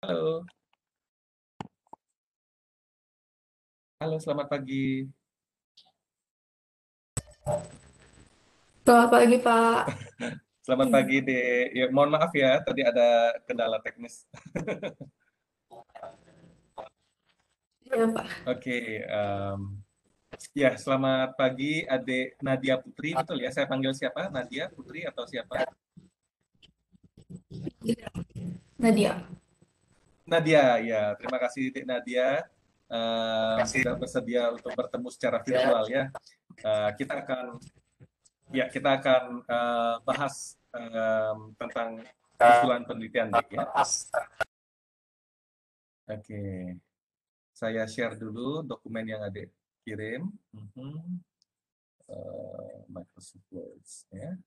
Halo, halo, selamat pagi. Selamat pagi, Pak. Selamat pagi, Dek. Ya, mohon maaf ya, tadi ada kendala teknis. Iya, Pak. Oke, ya, selamat pagi, Adik Nadia Putri, betul ya? Saya panggil siapa? Nadia Putri atau siapa? Nadia. Nadia, ya. Terima kasih, Dek Nadia, sudah bersedia untuk bertemu secara virtual ya. Kita akan, bahas tentang usulan penelitian, Dek ya. Oke. Saya share dulu dokumen yang adik kirim. Microsoft Word ya.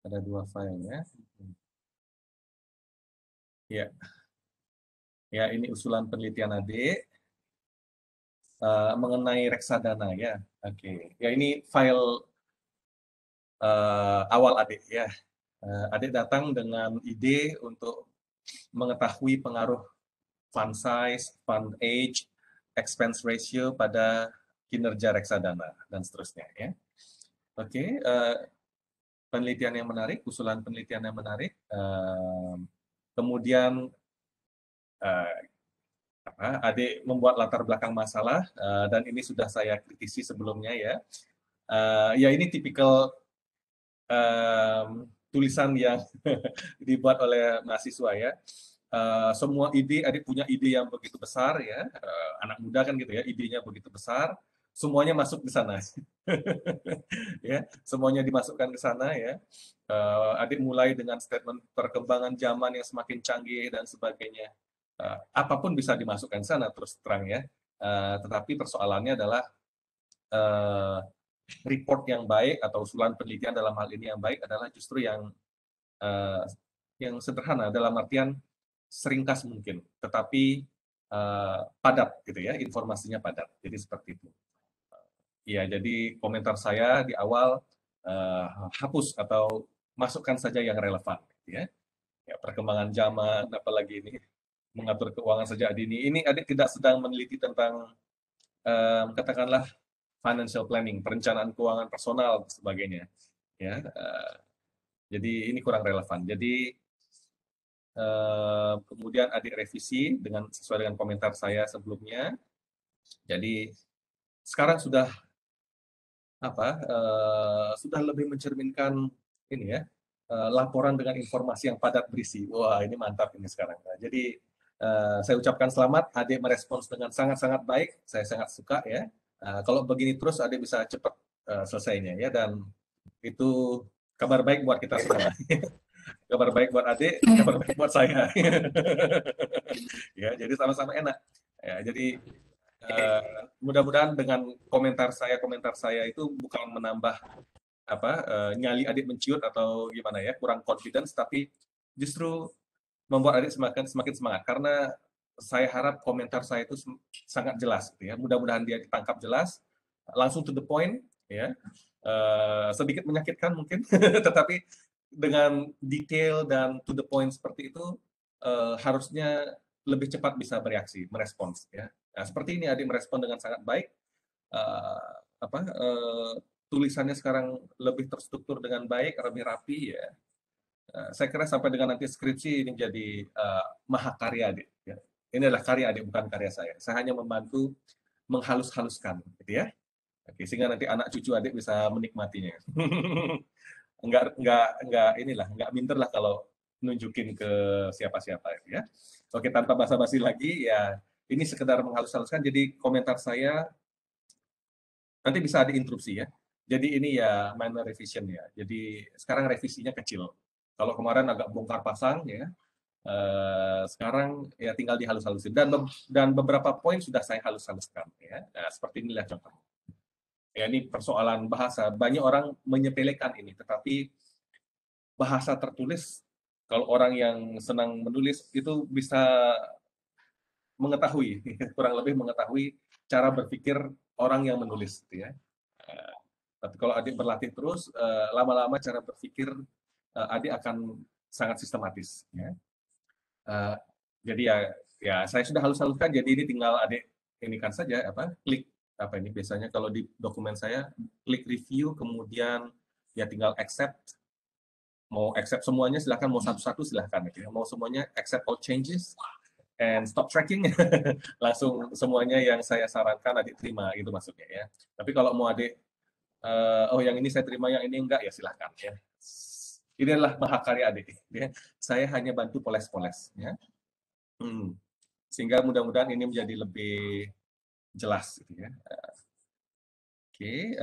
Ada dua file ya. Ya, ya ini usulan penelitian adik mengenai reksadana ya. Oke, ya ini file awal adik ya. Adik datang dengan ide untuk mengetahui pengaruh fund size, fund age, expense ratio pada kinerja reksadana dan seterusnya ya. Oke, penelitian yang menarik, usulan penelitian yang menarik. Kemudian adik membuat latar belakang masalah dan ini sudah saya kritisi sebelumnya ya. Ya ini tipikal tulisan yang dibuat oleh mahasiswa ya. Semua ide, adik punya ide yang begitu besar ya, anak muda kan gitu ya, idenya begitu besar, semuanya masuk di sana. Ya, semuanya dimasukkan ke sana ya. Adik mulai dengan statement perkembangan zaman yang semakin canggih dan sebagainya. Apapun bisa dimasukkan sana terus terang ya. Tetapi persoalannya adalah uh, report yang baik atau usulan penelitian dalam hal ini yang baik adalah justru uh, yang sederhana dalam artian seringkas mungkin, tetapi padat gitu ya, informasinya padat. Jadi seperti itu. Ya, jadi komentar saya di awal hapus atau masukkan saja yang relevan, gitu ya. Ya, perkembangan zaman, apalagi ini mengatur keuangan sejak dini. Ini adik tidak sedang meneliti tentang katakanlah financial planning, perencanaan keuangan personal dan sebagainya. Ya, jadi ini kurang relevan. Jadi kemudian adik revisi dengan sesuai dengan komentar saya sebelumnya. Jadi sekarang sudah lebih mencerminkan ini ya, laporan dengan informasi yang padat berisi. Wah, ini mantap ini sekarang. Nah, jadi saya ucapkan selamat, adik merespons dengan sangat-sangat baik. Saya sangat suka ya. Kalau begini terus, adik bisa cepat selesainya ya. Dan itu kabar baik buat kita semua. Kabar baik buat adik, kabar baik buat saya. Ya, jadi sama-sama enak. Ya, jadi mudah-mudahan dengan komentar saya itu bukan menambah nyali adik menciut atau gimana ya, kurang confidence, tapi justru membuat adik semakin semakin semangat karena saya harap komentar saya itu sangat jelas gitu ya. Mudah-mudahan dia ditangkap jelas, langsung to the point ya. Sedikit menyakitkan mungkin, tetapi dengan detail dan to the point seperti itu harusnya lebih cepat bisa bereaksi, merespons ya. Nah, seperti ini adik merespon dengan sangat baik. Uh, apa tulisannya sekarang lebih terstruktur dengan baik, lebih rapi ya. Saya kira sampai dengan nanti skripsi ini jadi mahakarya adik. Ya. Ini adalah karya adik, bukan karya saya. Saya hanya membantu menghalus-haluskan, gitu ya. Oke, sehingga nanti anak cucu adik bisa menikmatinya. Enggak inilah, enggak minder lah kalau nunjukin ke siapa-siapa ya. Oke, tanpa basa-basi lagi ya, ini sekedar menghalus-haluskan. Jadi komentar saya nanti bisa ada interupsi ya. Jadi ini ya minor revision ya. Jadi sekarang revisinya kecil. Kalau kemarin agak bongkar pasang ya, sekarang ya tinggal dihalus-halusin dan beberapa poin sudah saya halus-haluskan ya. Nah, seperti inilah contoh. Ya ini persoalan bahasa. Banyak orang menyepelekan ini, tetapi bahasa tertulis kalau orang yang senang menulis itu bisa mengetahui, kurang lebih mengetahui cara berpikir orang yang menulis gitu ya. Tapi kalau adik berlatih terus, lama-lama cara berpikir adik akan sangat sistematis. Ya. Jadi ya saya sudah halus-haluskan. Jadi ini tinggal adik ini kan saja klik apa ini biasanya kalau di dokumen saya klik review kemudian ya tinggal accept. Mau accept semuanya silahkan, mau satu-satu silahkan. Ya. Mau semuanya accept all changes and stop tracking. Langsung semuanya yang saya sarankan adik terima itu maksudnya ya. Tapi kalau mau adik oh yang ini saya terima, yang ini enggak, ya silahkan ya. Ini adalah mahakarya adik. Ya. Saya hanya bantu poles-poles. Ya. Sehingga mudah-mudahan ini menjadi lebih jelas. Gitu ya. Oke,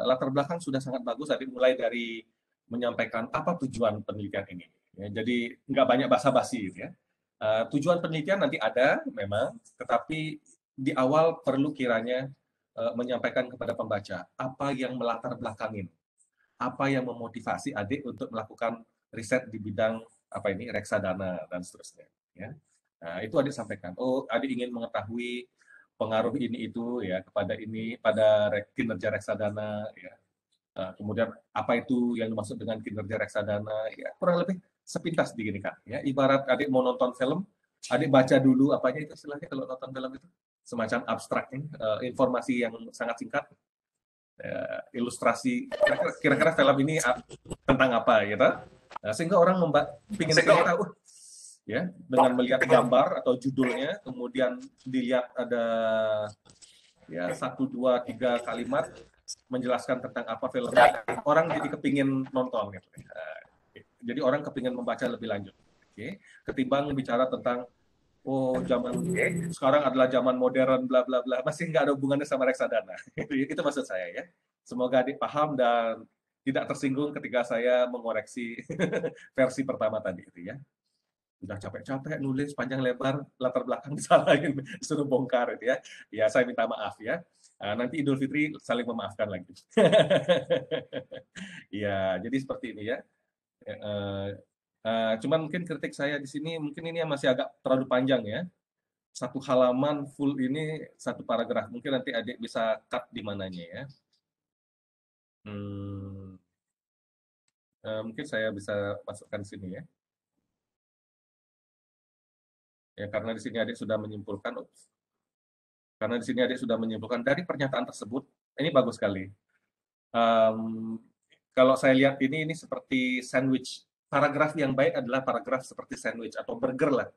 latar belakang sudah sangat bagus. Adik mulai dari menyampaikan apa tujuan penelitian ini. Ya, jadi nggak banyak basa-basi. Gitu ya. Tujuan penelitian nanti ada memang, tetapi di awal perlu kiranya menyampaikan kepada pembaca apa yang melatar belakangin, apa yang memotivasi adik untuk melakukan riset di bidang apa ini reksadana dan seterusnya. Ya. Nah, itu adik sampaikan. Oh, adik ingin mengetahui pengaruh ini itu ya kepada ini pada kinerja reksadana. Ya. Kemudian apa itu yang dimaksud dengan kinerja reksadana? Ya kurang lebih sepintas diginikan. Ya, ibarat adik mau nonton film, adik baca dulu apanya itu istilahnya kalau nonton film itu semacam abstraknya, informasi yang sangat singkat, ilustrasi kira-kira film ini tentang apa gitu. Nah, sehingga orang ingin tahu ya dengan melihat gambar atau judulnya, kemudian dilihat ada ya 1, 2, 3 kalimat menjelaskan tentang apa filmnya, orang jadi kepingin nonton gitu. Jadi orang kepingin membaca lebih lanjut. Oke. Ketimbang bicara tentang oh zaman sekarang adalah zaman modern bla bla bla, masih nggak ada hubungannya sama reksadana. Itu maksud saya ya. Semoga adik paham dan tidak tersinggung ketika saya mengoreksi versi pertama tadi itu ya. Udah capek-capek nulis panjang lebar, latar belakang disalahin, disuruh bongkar itu ya. Ya saya minta maaf ya. Nanti Idul Fitri saling memaafkan lagi. Ya, jadi seperti ini ya. Cuman mungkin kritik saya di sini mungkin ini yang masih agak terlalu panjang ya. Satu halaman full ini satu paragraf. Mungkin nanti adik bisa cut di mananya ya. Mungkin saya bisa masukkan sini ya. Ya karena di sini adik sudah menyimpulkan. Karena di sini adik sudah menyimpulkan dari pernyataan tersebut, ini bagus sekali. Kalau saya lihat ini seperti sandwich. Paragraf yang baik adalah paragraf seperti sandwich atau burger lah.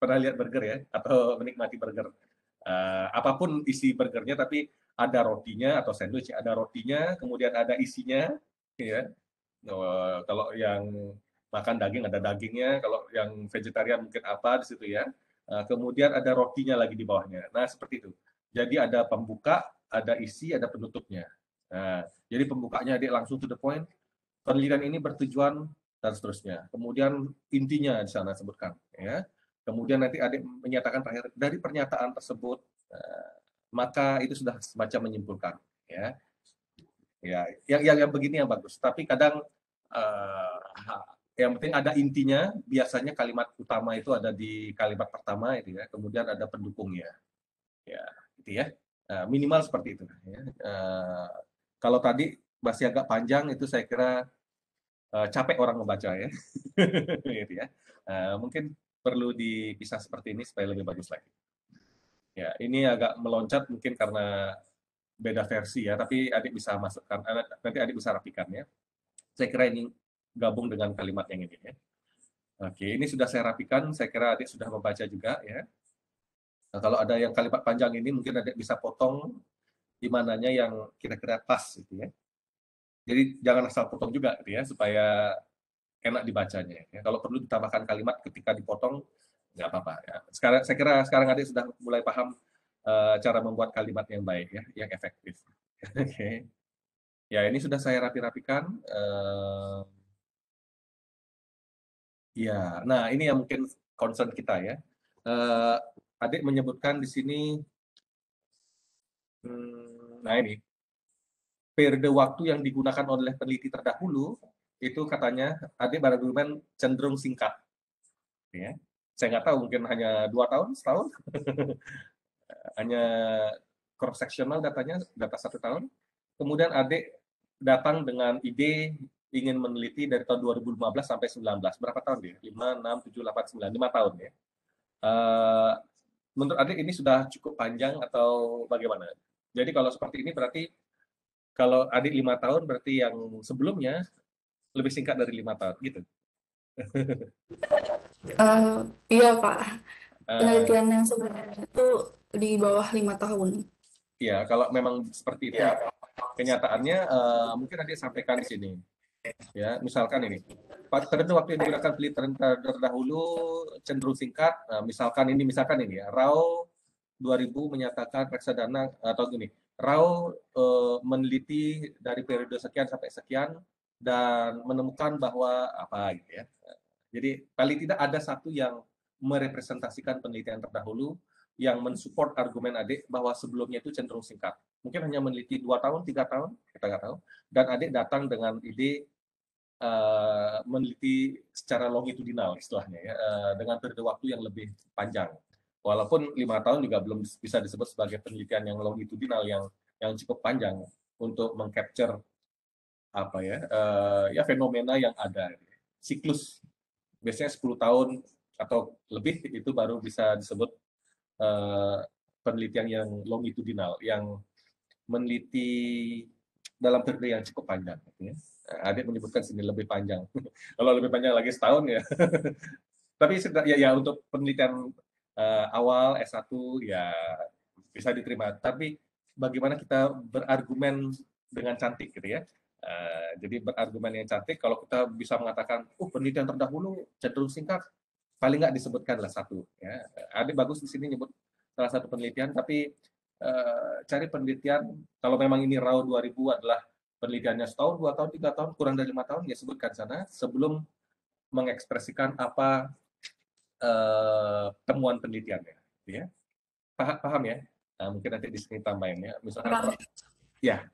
Pernah lihat burger ya? Atau menikmati burger. Apapun isi burgernya, tapi ada rotinya atau sandwich, ada rotinya, kemudian ada isinya. Ya. Kalau yang makan daging ada dagingnya, kalau yang vegetarian mungkin apa di situ ya. Kemudian ada rotinya lagi di bawahnya. Nah, seperti itu. Jadi ada pembuka, ada isi, ada penutupnya. Nah, jadi pembukanya adik langsung to the point. Penelitian ini bertujuan dan seterusnya. Kemudian intinya di sana sebutkan. Ya. Kemudian nanti adik menyatakan terakhir dari pernyataan tersebut, maka itu sudah semacam menyimpulkan. Ya, yang begini yang bagus. Tapi kadang yang penting ada intinya. Biasanya kalimat utama itu ada di kalimat pertama itu ya. Kemudian ada pendukungnya. Ya, gitu ya. Minimal seperti itu. Ya. Kalau tadi masih agak panjang itu saya kira capek orang membaca ya. Gitu ya. Mungkin perlu dipisah seperti ini supaya lebih bagus lagi. Ya, ini agak meloncat mungkin karena beda versi ya, tapi adik bisa masukkan, nanti adik bisa rapikan ya. Saya kira ini gabung dengan kalimat yang ini ya. Oke, ini sudah saya rapikan, saya kira adik sudah membaca juga ya. Nah, kalau ada yang kalimat panjang ini mungkin adik bisa potong di mananya yang kira-kira pas gitu ya. Jadi jangan asal potong juga gitu ya, supaya enak dibacanya. Ya. Kalau perlu ditambahkan kalimat ketika dipotong, nggak apa-apa. Ya. Saya kira sekarang adik sudah mulai paham cara membuat kalimat yang baik ya, yang efektif. Oke. Ya ini sudah saya rapi-rapikan. Ya, nah ini yang mungkin concern kita ya. Adik menyebutkan di sini, nah ini periode waktu yang digunakan oleh peneliti terdahulu itu katanya adik berargumen cenderung singkat. Ya. Saya nggak tahu, mungkin hanya 2 tahun, setahun. Hanya cross sectional datanya, data 1 tahun. Kemudian adik datang dengan ide ingin meneliti dari tahun 2015 sampai 19. Berapa tahun dia? 5, 6, 7, 8, 9. 5 tahun ya. Uh, menurut adik ini sudah cukup panjang atau bagaimana? Jadi kalau seperti ini berarti kalau adik 5 tahun berarti yang sebelumnya lebih singkat dari 5 tahun gitu. Eh, iya, Pak. Uh, Penelitian yang sebenarnya itu di bawah 5 tahun. ya kalau memang seperti itu kenyataannya mungkin adik sampaikan di sini. Ya, misalkan ini. Pada waktu yang digunakan penelitian terdahulu cenderung singkat. Misalkan ini ya. RAO 2000 menyatakan reksadana atau gini. RAO meneliti dari periode sekian sampai sekian dan menemukan bahwa apa gitu ya. Jadi paling tidak ada satu yang merepresentasikan penelitian terdahulu yang mensupport argumen adik bahwa sebelumnya itu cenderung singkat. Mungkin hanya meneliti 2 tahun, 3 tahun, kita nggak tahu. Dan adik datang dengan ide meneliti secara longitudinal istilahnya ya, dengan periode waktu yang lebih panjang. Walaupun 5 tahun juga belum bisa disebut sebagai penelitian yang longitudinal yang cukup panjang untuk mengcapture apa ya ya fenomena yang ada. Siklus biasanya 10 tahun atau lebih itu baru bisa disebut uh, penelitian yang longitudinal yang meneliti dalam periode yang cukup panjang. Ya. Adik menyebutkan sini lebih panjang. Kalau lebih panjang lagi setahun ya. Tapi ya untuk penelitian awal S1 ya bisa diterima. Tapi bagaimana kita berargumen dengan cantik gitu ya. Jadi berargumen yang cantik kalau kita bisa mengatakan, penelitian terdahulu cenderung singkat, paling nggak disebutkan lah satu. Ya. Adik bagus di sini nyebut salah satu penelitian, tapi cari penelitian kalau memang ini RAW 2000 adalah penelitiannya setahun, 2 tahun, 3 tahun, kurang dari 5 tahun, ya sebutkan sana sebelum mengekspresikan apa temuan penelitiannya. Ya. Paham ya? Nah, mungkin nanti di sini tambahin ya. Misalkan, Paham. ya,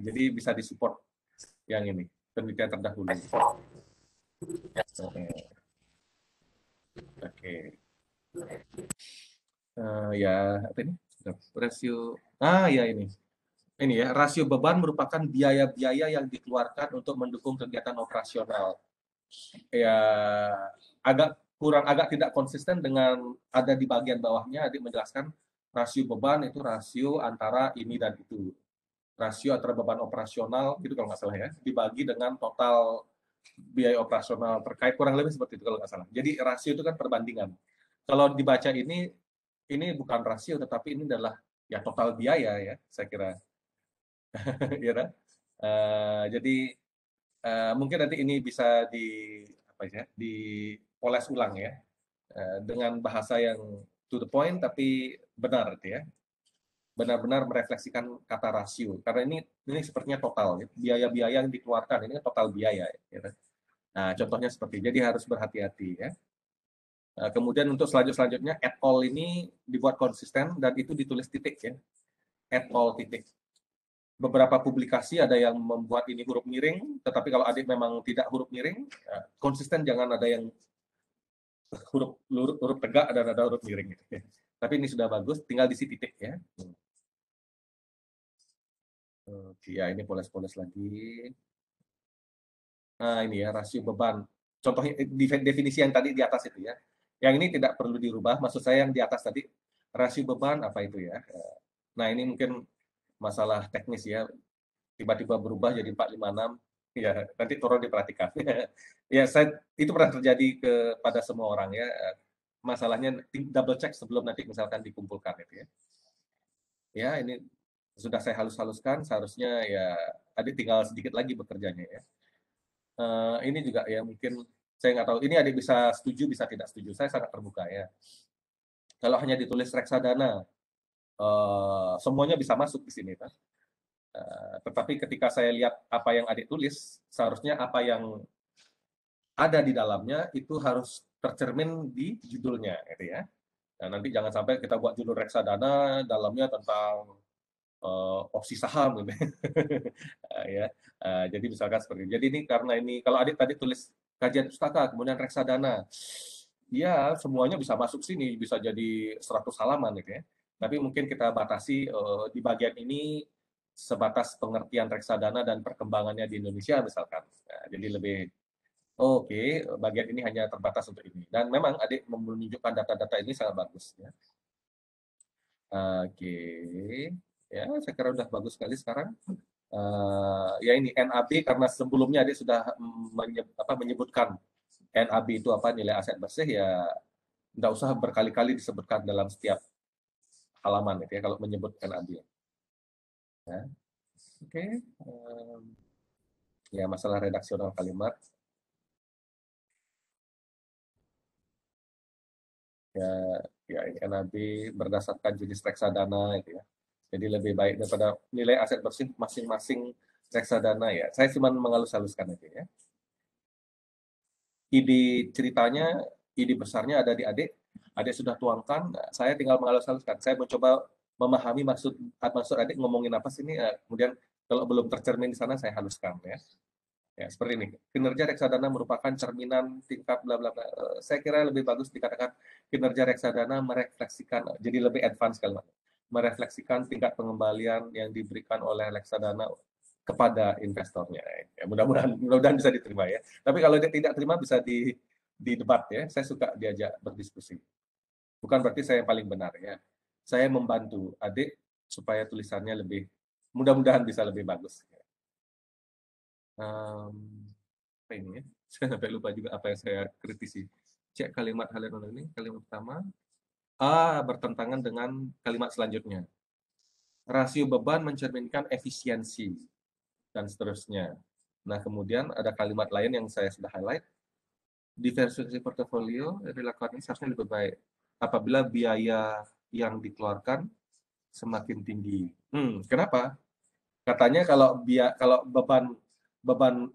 jadi bisa disupport yang ini penelitian terdahulu. Oke. Okay. Ya, apa ini? Rasio. Ya ini. Ini ya, rasio beban merupakan biaya-biaya yang dikeluarkan untuk mendukung kegiatan operasional. Ya, agak tidak konsisten dengan ada di bagian bawahnya, adik menjelaskan rasio beban itu rasio antara ini dan itu. Rasio antara beban operasional, gitu kalau nggak salah ya, dibagi dengan total biaya operasional terkait, kurang lebih seperti itu kalau nggak salah. Jadi rasio itu kan perbandingan. Kalau dibaca ini bukan rasio, tetapi ini adalah ya total biaya ya, saya kira. Ya, kan? Jadi mungkin nanti ini bisa dipoles ulang ya dengan bahasa yang to the point tapi benar gitu ya, benar-benar merefleksikan kata rasio karena ini sepertinya total ya. Biaya-biaya yang dikeluarkan ini total biaya ya. Nah contohnya seperti jadi harus berhati-hati ya. Kemudian untuk selanjutnya at all ini dibuat konsisten dan itu ditulis titik ya, at all titik. Beberapa publikasi ada yang membuat ini huruf miring, tetapi kalau adik memang tidak huruf miring, konsisten jangan ada yang huruf tegak dan ada huruf miring. Gitu. Tapi ini sudah bagus, tinggal diisi titik ya. Oke, ya ini poles-poles lagi. Nah ini ya rasio beban. Contohnya definisi yang tadi di atas itu ya. Yang ini tidak perlu dirubah. Maksud saya yang di atas tadi rasio beban apa itu ya. Nah ini mungkin masalah teknis ya. Tiba-tiba berubah jadi 456. Ya, nanti tolong diperhatikan. Ya, itu pernah terjadi kepada semua orang ya. Masalahnya double check sebelum nanti misalkan dikumpulkan itu ya. Ya, ini sudah saya halus-haluskan, seharusnya ya adik tinggal sedikit lagi bekerjanya ya. Ini juga ya mungkin saya nggak tahu, ini adik bisa setuju, bisa tidak setuju. Saya sangat terbuka ya. Kalau hanya ditulis reksadana, semuanya bisa masuk di sini kan. Tetapi ketika saya lihat apa yang adik tulis, seharusnya apa yang ada di dalamnya itu harus tercermin di judulnya, gitu ya. Nah, nanti jangan sampai kita buat judul reksadana, dalamnya tentang opsi saham, gitu. Ya. Jadi misalkan seperti itu. Jadi ini karena ini kalau adik tadi tulis kajian pustaka, kemudian reksadana, ya semuanya bisa masuk sini, bisa jadi 100 halaman, gitu ya. Tapi mungkin kita batasi di bagian ini sebatas pengertian reksadana dan perkembangannya di Indonesia misalkan. Nah, jadi lebih Oke, bagian ini hanya terbatas untuk ini. Dan memang adik menunjukkan data-data ini sangat bagus ya. Oke, ya saya kira udah bagus sekali sekarang. Ya ini NAB karena sebelumnya adik sudah menyebutkan NAB itu apa, nilai aset bersih, ya tidak usah berkali-kali disebutkan dalam setiap halaman gitu ya kalau menyebut NAB. Ya. Oke, ya masalah redaksional kalimat. Ya, ya ini NAB berdasarkan jenis reksadana itu ya. Jadi lebih baik daripada nilai aset bersih masing-masing reksadana ya. Saya cuma mengalus-haluskan aja ya. Ide ceritanya, ide besarnya ada di adik. Adik sudah tuangkan, saya tinggal mengalus-haluskan. Saya mencoba memahami maksud adik ngomongin apa sih ini. Kemudian kalau belum tercermin di sana saya haluskan ya. Ya, seperti ini. Kinerja reksadana merupakan cerminan tingkat bla bla bla. Saya kira lebih bagus dikatakan kinerja reksadana merefleksikan, jadi lebih advance kalau merefleksikan tingkat pengembalian yang diberikan oleh reksadana kepada investornya. Ya, mudah-mudahan bisa diterima ya. Tapi kalau dia tidak terima bisa di debat ya. Saya suka diajak berdiskusi. Bukan berarti saya yang paling benar ya. Saya membantu adik supaya tulisannya lebih, mudah-mudahan bisa lebih bagus. Apa ini ya? Saya sampai lupa juga apa yang saya kritisi. Cek kalimat halaman ini, kalimat pertama. Bertentangan dengan kalimat selanjutnya. Rasio beban mencerminkan efisiensi dan seterusnya. Nah, kemudian ada kalimat lain yang saya sudah highlight. Diversifikasi portofolio dilakukan ini seharusnya lebih baik apabila biaya yang dikeluarkan semakin tinggi. Kenapa? Katanya kalau beban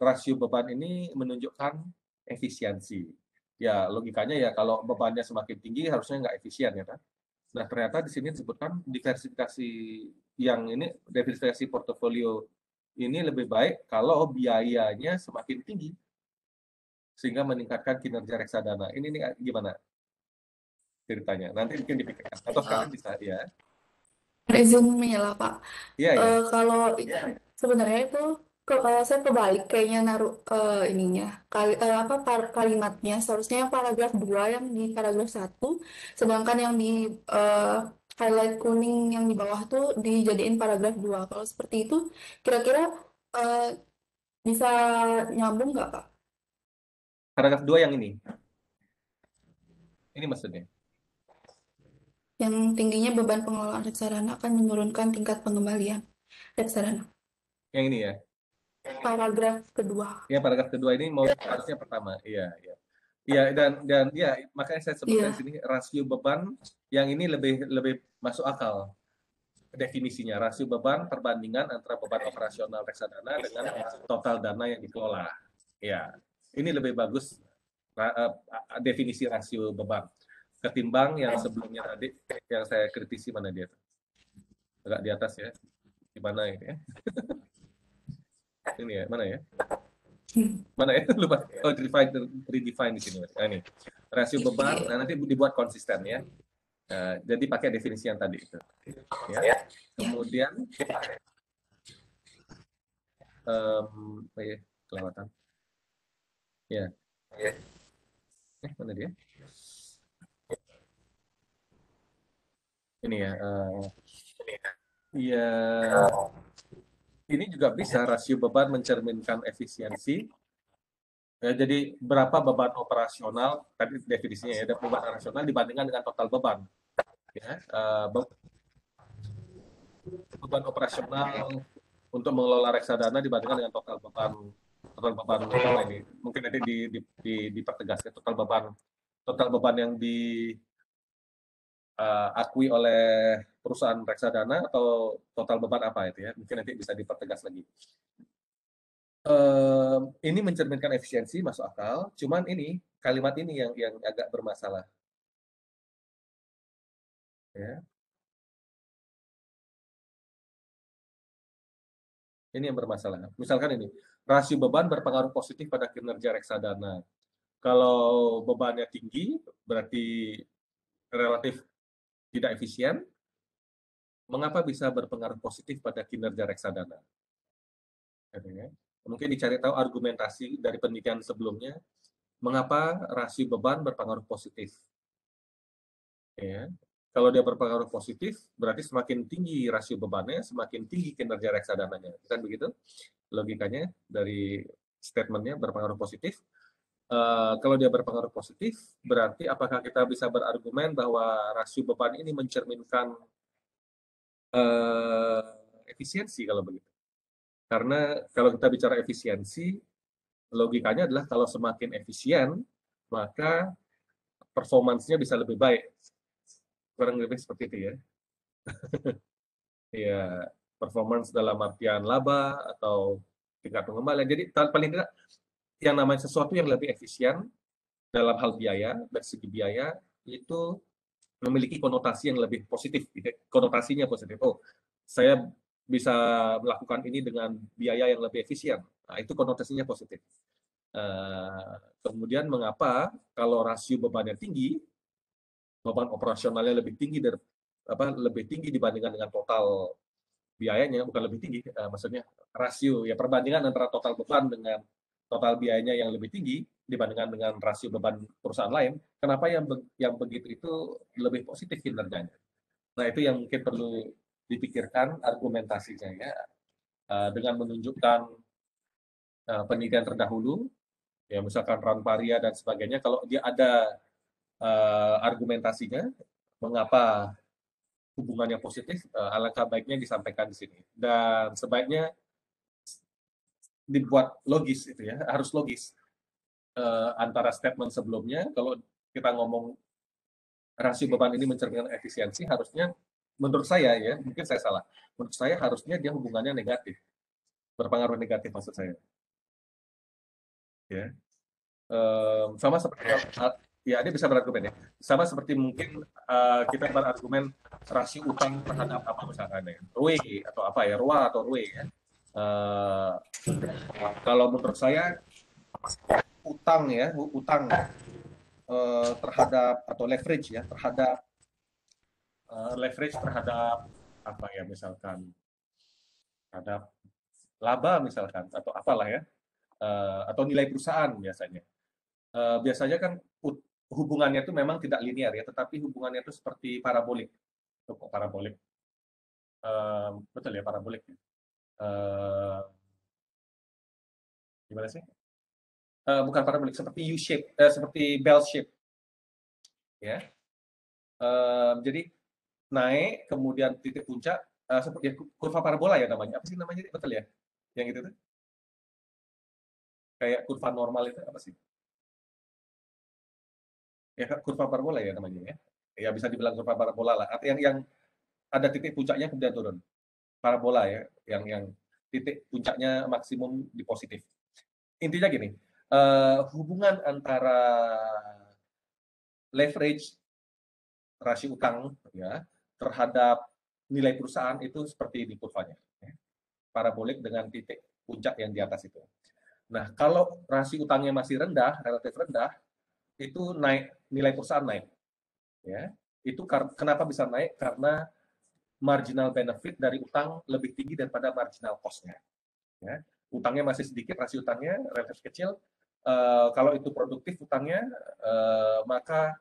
rasio beban ini menunjukkan efisiensi. Ya logikanya ya kalau bebannya semakin tinggi harusnya nggak efisien ya kan. Nah ternyata di sini disebutkan diversifikasi yang ini diversifikasi portofolio ini lebih baik kalau biayanya semakin tinggi sehingga meningkatkan kinerja reksadana. Ini nih gimana ceritanya? Nanti mungkin dipikirkan atau sekarang bisa ya. Resume lah Pak. Iya ya. Kalau itu sebenarnya itu saya kebalik kayaknya naruh ininya apa kalimatnya seharusnya yang paragraf 2 yang di paragraf 1, sedangkan yang di eh, highlight kuning yang di bawah tuh dijadiin paragraf 2. Kalau seperti itu kira-kira eh, bisa nyambung nggak Pak? Paragraf 2 yang ini. Ini maksudnya. Yang tingginya beban pengelolaan reksadana akan menurunkan tingkat pengembalian reksadana. Yang ini ya. Paragraf kedua. Ya paragraf kedua ini mau harusnya pertama. Iya, iya. Iya dan ya makanya saya sebutkan di Iya. sini rasio beban yang ini lebih lebih masuk akal definisinya. Rasio beban perbandingan antara beban operasional reksadana dengan total dana yang dikelola. Ya, ini lebih bagus definisi rasio beban ketimbang yang sebelumnya tadi yang saya kritisi. Mana dia? Agak di atas ya. Di mana ini ya? Ini ya, mana ya? Mana ya? Lupa. Oh, redefine di sini. Nah, ini rasio beban. Nah, nanti dibuat konsisten ya. Jadi pakai definisi yang tadi itu. Ya. Ya. Kemudian, ya, kelewatan. Ya. Mana dia? Ini ya. Ya. Ini juga bisa rasio beban mencerminkan efisiensi. Ya, jadi berapa beban operasional tadi definisinya ya, beban operasional dibandingkan dengan total beban. Ya, beban operasional untuk mengelola reksadana dibandingkan dengan total beban apa ini? Mungkin nanti dipertegas total beban yang diakui oleh perusahaan reksadana atau total beban apa itu ya? Mungkin nanti bisa dipertegas lagi. Ini mencerminkan efisiensi masuk akal, cuman ini kalimat ini yang agak bermasalah. Ya. Ini yang bermasalah. Misalkan ini, rasio beban berpengaruh positif pada kinerja reksadana. Kalau bebannya tinggi, berarti relatif tidak efisien. Mengapa bisa berpengaruh positif pada kinerja reksadana? Mungkin dicari tahu argumentasi dari penelitian sebelumnya, mengapa rasio beban berpengaruh positif. Ya. Kalau dia berpengaruh positif, berarti semakin tinggi rasio bebannya, semakin tinggi kinerja reksadananya. Kan begitu logikanya dari statementnya berpengaruh positif. Kalau dia berpengaruh positif, berarti apakah kita bisa berargumen bahwa rasio beban ini mencerminkan efisiensi kalau begitu? Karena kalau kita bicara efisiensi, logikanya adalah kalau semakin efisien, maka performance-nya bisa lebih baik. Kurang lebih seperti itu ya. Ya, performance dalam artian laba atau tingkat pengembalian. Jadi paling tidak yang namanya sesuatu yang lebih efisien dalam hal biaya, dari segi biaya, itu memiliki konotasi yang lebih positif. Konotasinya positif. Oh, saya bisa melakukan ini dengan biaya yang lebih efisien. Nah, itu konotasinya positif. Kemudian mengapa kalau rasio bebannya tinggi, beban operasionalnya lebih tinggi dibandingkan dengan total biayanya, bukan lebih tinggi, maksudnya rasio ya perbandingan antara total beban dengan total biayanya yang lebih tinggi dibandingkan dengan rasio beban perusahaan lain, kenapa yang begitu itu lebih positif kinerjanya? Nah, itu yang mungkin perlu dipikirkan argumentasinya ya, dengan menunjukkan penelitian terdahulu, ya misalkan Ranparia dan sebagainya, kalau dia ada argumentasinya mengapa hubungannya positif, alangkah baiknya disampaikan di sini. Dan sebaiknya dibuat logis itu ya, harus logis. Antara statement sebelumnya, kalau kita ngomong rasio beban ini mencerminkan efisiensi, harusnya menurut saya ya, mungkin saya salah. Menurut saya harusnya dia hubungannya negatif, berpengaruh negatif maksud saya. Ya, sama seperti ya dia bisa berargumen ya. Sama seperti mungkin kita berargumen rasio utang terhadap apa misalkan ya, ROE atau apa ya, ROA atau ROE ya. Uh, Kalau menurut saya utang ya, utang terhadap atau leverage ya terhadap leverage terhadap apa ya misalkan terhadap laba misalkan atau apalah ya atau nilai perusahaan biasanya. Biasanya kan hubungannya itu memang tidak linear ya, tetapi hubungannya itu seperti parabolik. Parabolik. Betul ya parabolik. Gimana sih? Bukan parabolik, seperti U shape, seperti bell shape ya. Jadi naik kemudian titik puncak seperti kurva parabola ya namanya. Apa sih namanya? Betul ya? Yang itu tuh kayak kurva normal itu apa sih? Ya kurva parabola ya namanya ya. Ya bisa dibilang kurva parabola lah. Yang ada titik puncaknya kemudian turun. Parabola ya, yang titik puncaknya maksimum di positif. Intinya gini, hubungan antara leverage rasio utang ya terhadap nilai perusahaan itu seperti di kurvanya. Ya. Parabolik dengan titik puncak yang di atas itu. Nah, kalau rasio utangnya masih rendah, relatif rendah, itu naik nilai perusahaan naik. Ya, itu kenapa bisa naik? Karena marginal benefit dari utang lebih tinggi daripada marginal cost-nya. Ya. Utangnya masih sedikit, rasio utangnya relatif kecil. Kalau itu produktif utangnya, maka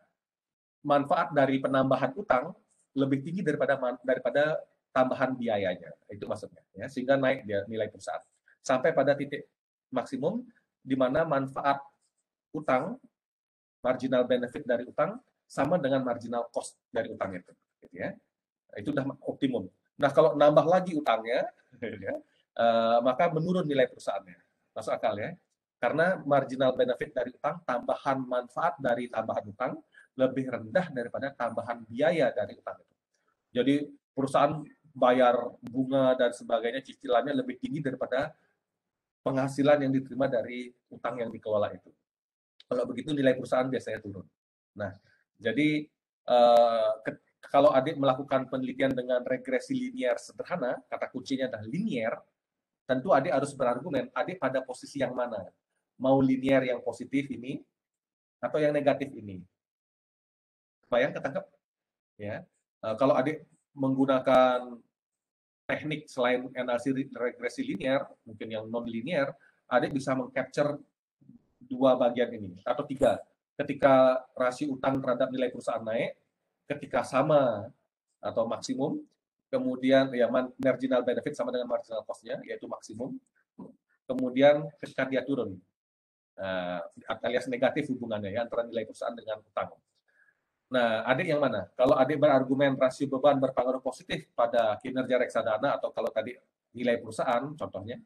manfaat dari penambahan utang lebih tinggi daripada tambahan biayanya. Itu maksudnya. Ya. Sehingga naik dia nilai perusahaan. Sampai pada titik maksimum di mana manfaat utang, marginal benefit dari utang sama dengan marginal cost dari utang itu. Gitu ya. Itu sudah optimum. Nah, kalau nambah lagi utangnya, ya, maka menurun nilai perusahaannya. Masuk akal ya? Karena marginal benefit dari utang, tambahan manfaat dari tambahan utang lebih rendah daripada tambahan biaya dari utang itu. Jadi perusahaan bayar bunga dan sebagainya, cicilannya lebih tinggi daripada penghasilan yang diterima dari utang yang dikelola itu. Kalau begitu nilai perusahaan biasanya turun. Nah, jadi kalau adik melakukan penelitian dengan regresi linear sederhana, kata kuncinya adalah linear, tentu adik harus berargumen, adik pada posisi yang mana? Mau linear yang positif ini, atau yang negatif ini? Bayang ketangkep? Ya. Kalau adik menggunakan teknik selain analisis regresi linear, mungkin yang non linear, adik bisa mengcapture dua bagian ini atau tiga. Ketika rasio utang terhadap nilai perusahaan naik, ketika sama atau maksimum, kemudian ya marginal benefit sama dengan marginal cost-nya, yaitu maksimum, kemudian ketika dia turun, alias negatif hubungannya ya antara nilai perusahaan dengan utang. Nah, adik yang mana? Kalau adik berargumen rasio beban berpengaruh positif pada kinerja reksadana atau kalau tadi nilai perusahaan, contohnya,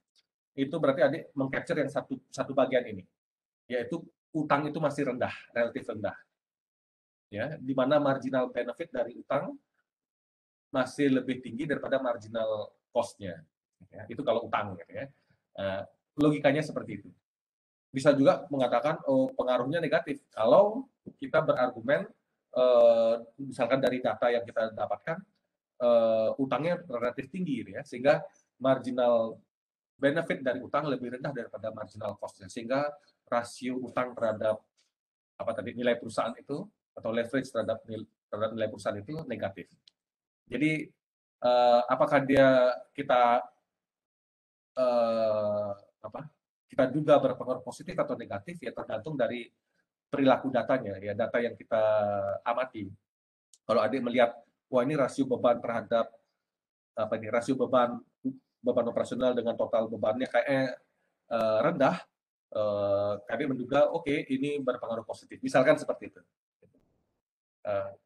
itu berarti adik mengcapture yang satu bagian ini, yaitu utang itu masih rendah, relatif rendah, ya, di mana marginal benefit dari utang masih lebih tinggi daripada marginal cost-nya. Ya, itu kalau utang, gitu ya. Logikanya seperti itu. Bisa juga mengatakan pengaruhnya negatif kalau kita berargumen misalkan dari data yang kita dapatkan utangnya relatif tinggi, ya, sehingga marginal benefit dari utang lebih rendah daripada marginal cost-nya, sehingga rasio utang terhadap nilai perusahaan itu atau leverage terhadap nilai perusahaan itu negatif. Jadi apakah kita duga berpengaruh positif atau negatif, ya tergantung dari perilaku datanya, ya data yang kita amati. Kalau adik melihat, wah ini rasio beban terhadap rasio beban operasional dengan total bebannya kayaknya rendah, kami menduga oke, ini berpengaruh positif. Misalkan seperti itu.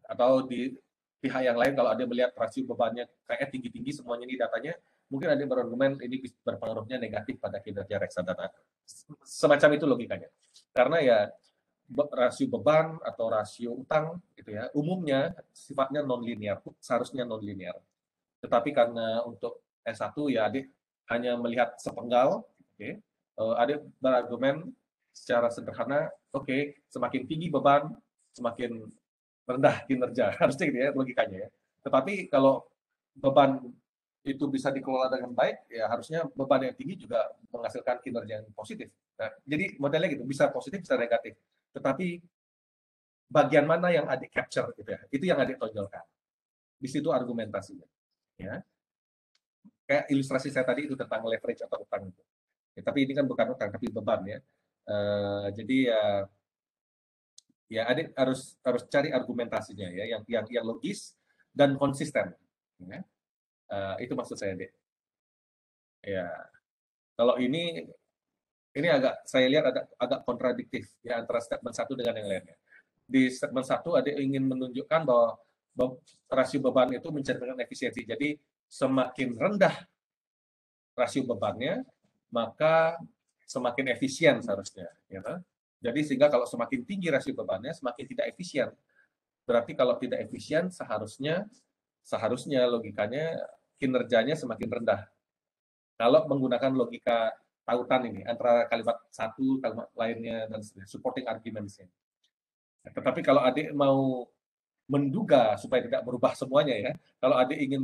Atau di pihak yang lain kalau ada melihat rasio bebannya kayak tinggi-tinggi semuanya ini datanya, mungkin ada berargumen ini berpengaruhnya negatif pada kinerja reksadana. Semacam itu logikanya. Karena ya rasio beban atau rasio utang gitu ya, umumnya sifatnya non-linear, seharusnya non-linear. Tetapi karena untuk S1 ya adik hanya melihat sepenggal, okay. Adik berargumen secara sederhana, oke, semakin tinggi beban, semakin rendah kinerja, harusnya gitu ya logikanya ya. Tetapi kalau beban itu bisa dikelola dengan baik, ya harusnya beban yang tinggi juga menghasilkan kinerja yang positif. Nah, jadi modelnya gitu, bisa positif, bisa negatif. Tetapi bagian mana yang adik capture gitu ya, itu yang adik tonjolkan. Di situ argumentasinya. Ya. Kayak ilustrasi saya tadi itu tentang leverage atau utang itu. Ya, tapi ini kan bukan utang, tapi beban ya. Jadi ya adik harus cari argumentasinya ya, yang logis dan konsisten. Ya. Itu maksud saya, Dek. Ya, kalau ini agak saya lihat agak kontradiktif ya antara statement satu dengan yang lainnya. Di statement satu ada ingin menunjukkan bahwa rasio beban itu mencerminkan efisiensi. Jadi semakin rendah rasio bebannya, maka semakin efisien seharusnya. Ya. Jadi sehingga kalau semakin tinggi rasio bebannya, semakin tidak efisien. Berarti kalau tidak efisien, seharusnya logikanya kinerjanya semakin rendah. Kalau menggunakan logika tautan ini antara kalimat satu, kalimat lainnya, dan supporting arguments-nya. Tetapi kalau adik mau menduga supaya tidak berubah semuanya ya, kalau adik ingin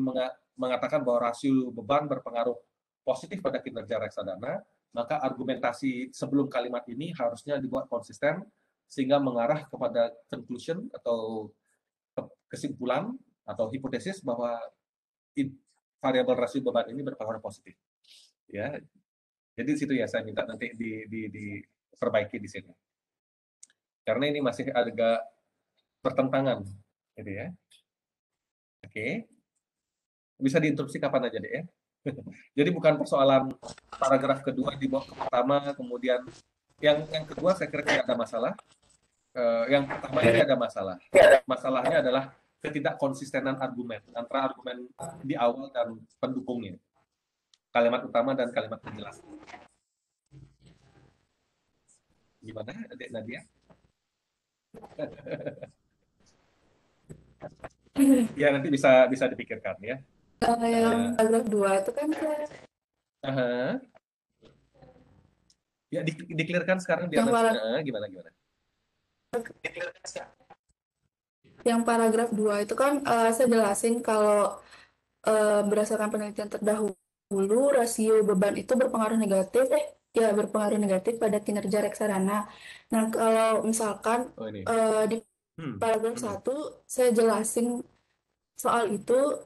mengatakan bahwa rasio beban berpengaruh positif pada kinerja reksadana, maka argumentasi sebelum kalimat ini harusnya dibuat konsisten sehingga mengarah kepada conclusion atau kesimpulan atau hipotesis bahwa variabel rasio beban ini berpengaruh positif. Ya, jadi situ ya saya minta nanti diperbaiki di sini. Karena ini masih agak bertentangan, gitu ya. Oke, bisa diinterupsi kapan aja deh ya. Jadi bukan persoalan paragraf kedua di bawah pertama, kemudian yang kedua saya kira tidak ada masalah. Yang pertama ini ada masalah. Masalahnya adalah ketidakkonsistenan argumen antara argumen di awal dan pendukungnya. Kalimat utama dan kalimat penjelasan. Gimana, Adik Nadia? Ya nanti bisa dipikirkan ya. Yang paragraf 2 itu kan ya diklirkan sekarang biar nanti gimana. Yang paragraf 2 itu kan saya jelasin kalau berdasarkan penelitian terdahulu rasio beban itu berpengaruh negatif pada kinerja reksadana. Nah, kalau misalkan di paragraf 1 saya jelasin soal itu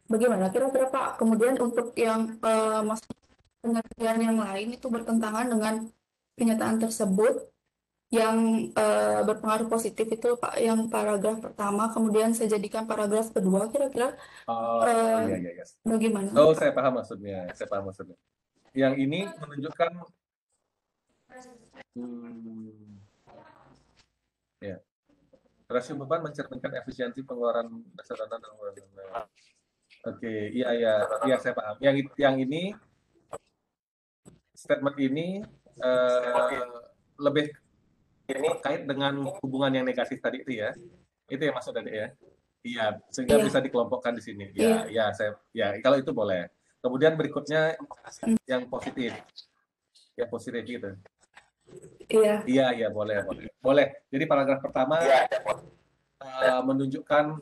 bagaimana kira-kira Pak? Kemudian untuk yang maksud pengertian yang lain itu bertentangan dengan kenyataan tersebut yang berpengaruh positif itu Pak, yang paragraf pertama, kemudian saya jadikan paragraf kedua, kira-kira Oh eh, iya iya iya. bagaimana? Oh saya paham maksudnya, saya paham maksudnya. Yang ini menunjukkan hmm, ya rasio beban mencerminkan efisiensi pengeluaran dasar dana dan Oke, iya iya iya saya paham. Yang ini statement ini lebih terkait dengan hubungan yang negatif tadi itu ya. Itu yang maksud tadi ya. Iya, sehingga bisa Iya, dikelompokkan di sini. Ya, iya, ya saya ya kalau itu boleh. Kemudian berikutnya mm, yang positif. Yang positif gitu. iya, Iya, iya boleh, boleh. Boleh. Jadi paragraf pertama menunjukkan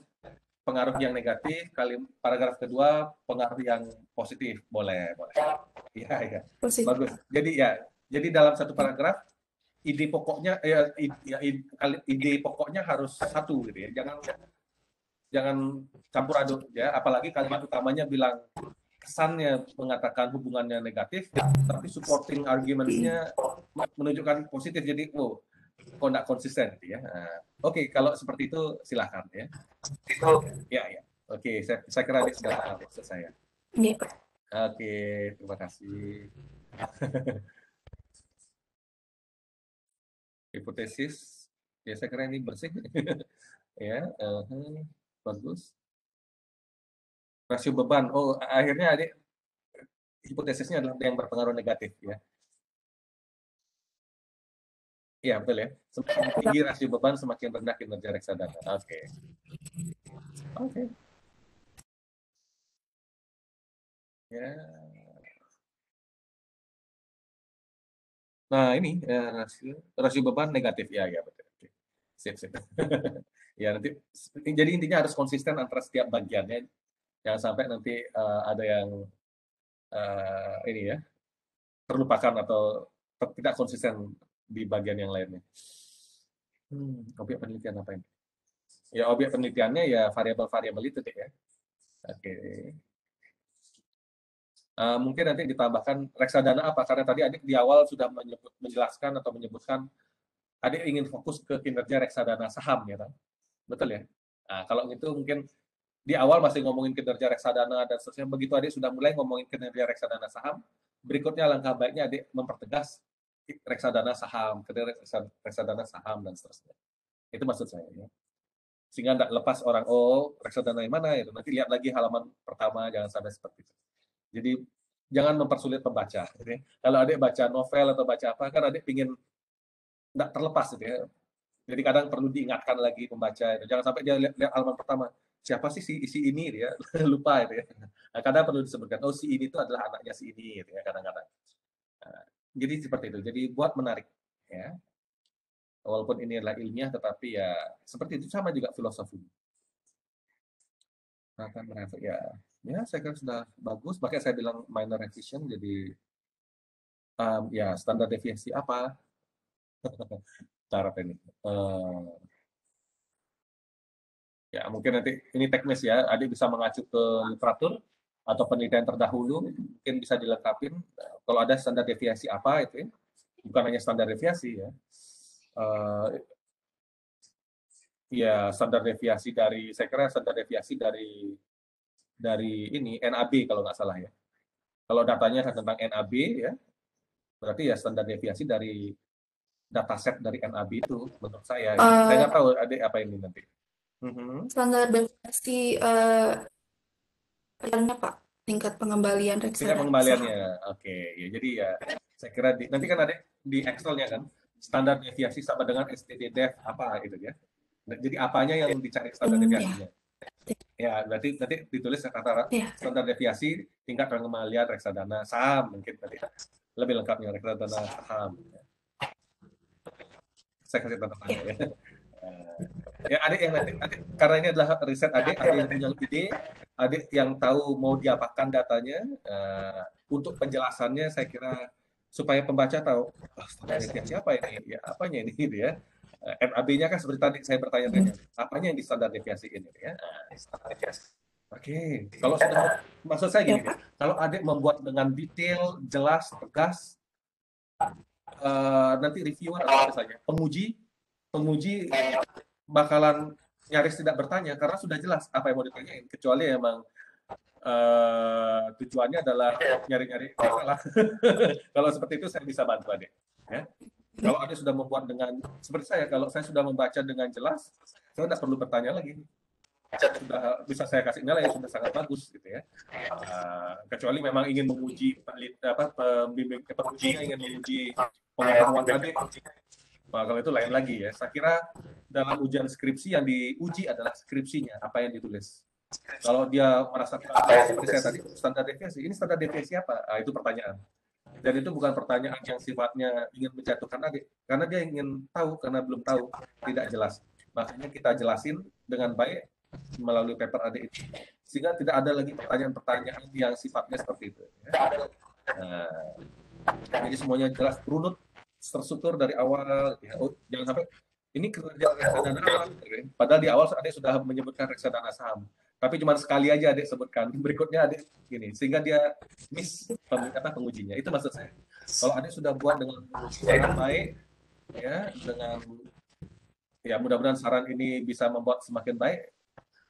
pengaruh yang negatif, kali paragraf kedua pengaruh yang positif. Boleh, boleh. Iya, iya. positif. Bagus. Jadi ya, jadi dalam satu paragraf ide pokoknya ide pokoknya harus satu gitu ya. Jangan jangan campur aduk ya. Apalagi kalimat utamanya bilang kesannya mengatakan hubungannya negatif, tapi supporting argumentsnya menunjukkan positif. Jadi, oh, kok nggak konsisten gitu ya. Nah, Oke, kalau seperti itu silahkan ya. Ya, ya. Oke, saya kira adik sudah paham maksud saya. Iya, Pak. Oke, terima kasih. Hipotesis, ya saya kira ini bersih. Ya, bagus. Rasio beban, oh akhirnya adik hipotesisnya adalah yang berpengaruh negatif ya. Iya betul ya. Semakin tinggi rasio beban, semakin rendah kinerja reksadana. Oke, oke. Ya. Nah ini rasio beban negatif ya ya betul. Oke. Sip sip. Ya nanti jadi intinya harus konsisten antara setiap bagiannya. Jangan sampai nanti ada yang ini ya terlupakan atau tidak konsisten di bagian yang lainnya. Objek penelitian apa ini? Ya objek penelitiannya ya variabel-variabel itu deh ya. Oke. Mungkin nanti ditambahkan reksadana apa? Karena tadi adik di awal sudah menjelaskan atau menyebutkan adik ingin fokus ke kinerja reksadana saham ya kan? Betul ya? Nah, kalau gitu mungkin di awal masih ngomongin kinerja reksadana dan seterusnya. Begitu adik sudah mulai ngomongin kinerja reksadana saham, berikutnya langkah baiknya adik mempertegas reksadana saham, kinerja reksadana saham dan seterusnya. Itu maksud saya ya. Sehingga tidak lepas orang, oh reksadana yang mana itu. Nanti lihat lagi halaman pertama, jangan sampai seperti itu. Jadi jangan mempersulit pembaca. Jadi, kalau adik baca novel atau baca apa, kan adik ingin tidak terlepas gitu ya. Jadi kadang perlu diingatkan lagi pembaca itu. Jangan sampai dia lihat halaman pertama, siapa sih si isi ini dia lupa itu ya. Nah, kadang perlu disebutkan, oh si ini itu adalah anaknya si ini gitu ya kadang-kadang. Nah, jadi seperti itu. Jadi buat menarik ya. Walaupun ini adalah ilmiah tetapi ya seperti itu sama juga filosofi. Akan mereflek ya. Ya, saya kira sudah bagus. Makanya saya bilang minor revision jadi ya standar deviasi apa cara ini. Ya mungkin nanti ini teknis ya, adik bisa mengacu ke literatur atau penelitian terdahulu, mungkin bisa dilengkapi. Kalau ada standar deviasi apa itu ya, bukan hanya standar deviasi ya. Ya standar deviasi dari, saya kira standar deviasi dari ini NAB kalau nggak salah ya. Kalau datanya tentang NAB ya, berarti ya standar deviasi dari dataset dari NAB itu menurut saya. Ya. Saya nggak tahu adik apa ini nanti. Standar deviasi realnya Pak, tingkat pengembalian Tingkat reksadana saham. pengembaliannya, oke. Ya, jadi ya saya kira nanti kan ada di Excel-nya kan standar deviasi sama dengan STD Dev apa itu ya. Nah, jadi apanya yang dicari standar Ya, deviasinya? Ya, berarti nanti ditulis kata ya, standar deviasi tingkat pengembalian reksadana saham mungkin tadi lebih lengkapnya reksadana saham. Saya kasih tanda tanya ya. ya. Ya adik yang nanti adik, karena ini adalah riset adik yang punya ide, adik yang tahu mau diapakan datanya. Untuk penjelasannya saya kira supaya pembaca tahu standar deviasi apa ini, ya apanya ini gitu ya. NAB-nya kan seperti tadi saya bertanya-tanya, apanya yang di standar deviasi ini ya. Oke, kalau sudah, maksud saya Ya, gini deh, Kak. kalau adik membuat dengan detail, jelas, tegas, nanti reviewer atau misalnya penguji, penguji bakalan nyaris tidak bertanya karena sudah jelas apa yang mau ditanyain, kecuali emang tujuannya adalah nyari-nyari masalah. Kalau seperti itu saya bisa bantu adik. Ya. Kalau adik sudah membuat dengan seperti saya, kalau saya sudah membaca dengan jelas, saya tidak perlu bertanya lagi. Sudah bisa saya kasih nilai sudah sangat bagus gitu ya. Kecuali memang ingin menguji pembimbing pengujinya ingin menguji pengetahuan adik, kalau itu lain lagi ya. Saya kira dalam ujian skripsi yang diuji adalah skripsinya, apa yang ditulis. Kalau dia merasa seperti saya tadi, standar deviasi, ini standar deviasi apa? Itu pertanyaan. Dan itu bukan pertanyaan yang sifatnya ingin menjatuhkan adik, karena dia ingin tahu, karena belum tahu, tidak jelas. Makanya kita jelasin dengan baik melalui paper adik itu, sehingga tidak ada lagi pertanyaan-pertanyaan yang sifatnya seperti itu. Ya. Nah, jadi semuanya jelas, runut, terstruktur dari awal. Ya. Oh, jangan sampai ini kerja reksadana apa? Padahal di awal adik sudah menyebutkan reksadana saham, tapi cuma sekali aja adik sebutkan. Berikutnya adik gini, sehingga dia miss pengujinya. Itu maksud saya. Kalau adik sudah buat dengan sangat baik, ya dengan ya mudah-mudahan saran ini bisa membuat semakin baik.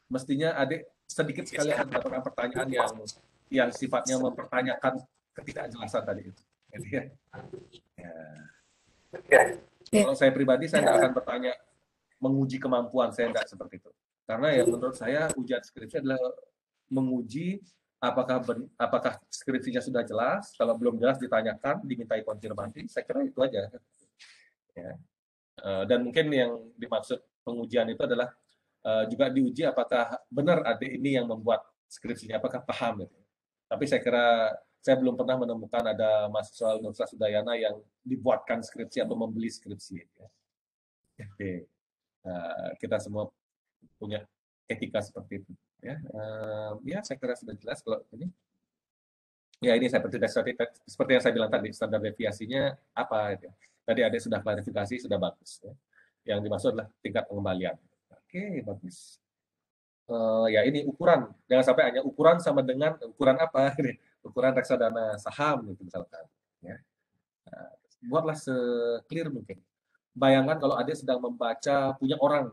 Mestinya adik sedikit sekali akan mendapatkan pertanyaan yang sifatnya mempertanyakan ketidakjelasan tadi itu. Jadi ya. Ya. Kalau saya pribadi saya tidak akan bertanya menguji kemampuan, saya tidak seperti itu. Karena ya menurut saya ujian skripsi adalah menguji apakah skripsinya sudah jelas, kalau belum jelas ditanyakan, dimintai konfirmasi, saya kira itu aja. Ya. Dan mungkin yang dimaksud pengujian itu adalah juga diuji apakah benar adik ini yang membuat skripsinya, apakah paham. Gitu. Tapi saya kira saya belum pernah menemukan ada mahasiswa Universitas Udayana yang dibuatkan skripsi atau membeli skripsi. Ya. Oke. Kita semua punya etika seperti itu. Ya, ya saya kira sudah jelas kalau ini. Ya ini seperti yang saya bilang tadi, standar deviasinya apa? Ya. Tadi ada sudah klarifikasi, sudah bagus. Ya. Yang dimaksud adalah tingkat pengembalian. Oke, bagus. Ya ini ukuran, jangan sampai hanya ukuran sama dengan ukuran apa? Ukuran reksadana saham gitu misalkan. Ya. Buatlah se-clear mungkin. Bayangkan kalau adik sedang membaca punya orang,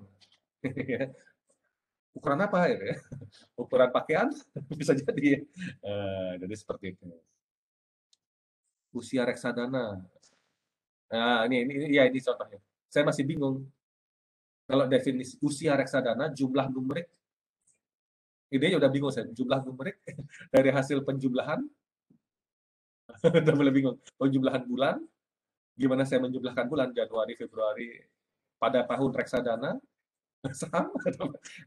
ukuran apa ya? Ukuran pakaian bisa jadi. Jadi seperti itu. Usia reksadana. Nah, ini ya ini contohnya. Saya masih bingung. Kalau definisi usia reksadana, jumlah numerik, idenya udah bingung saya. Jumlah numerik dari hasil penjumlahan, udah mulai bingung. Penjumlahan bulan, gimana saya menjumlahkan bulan Januari, Februari pada tahun reksadana, sama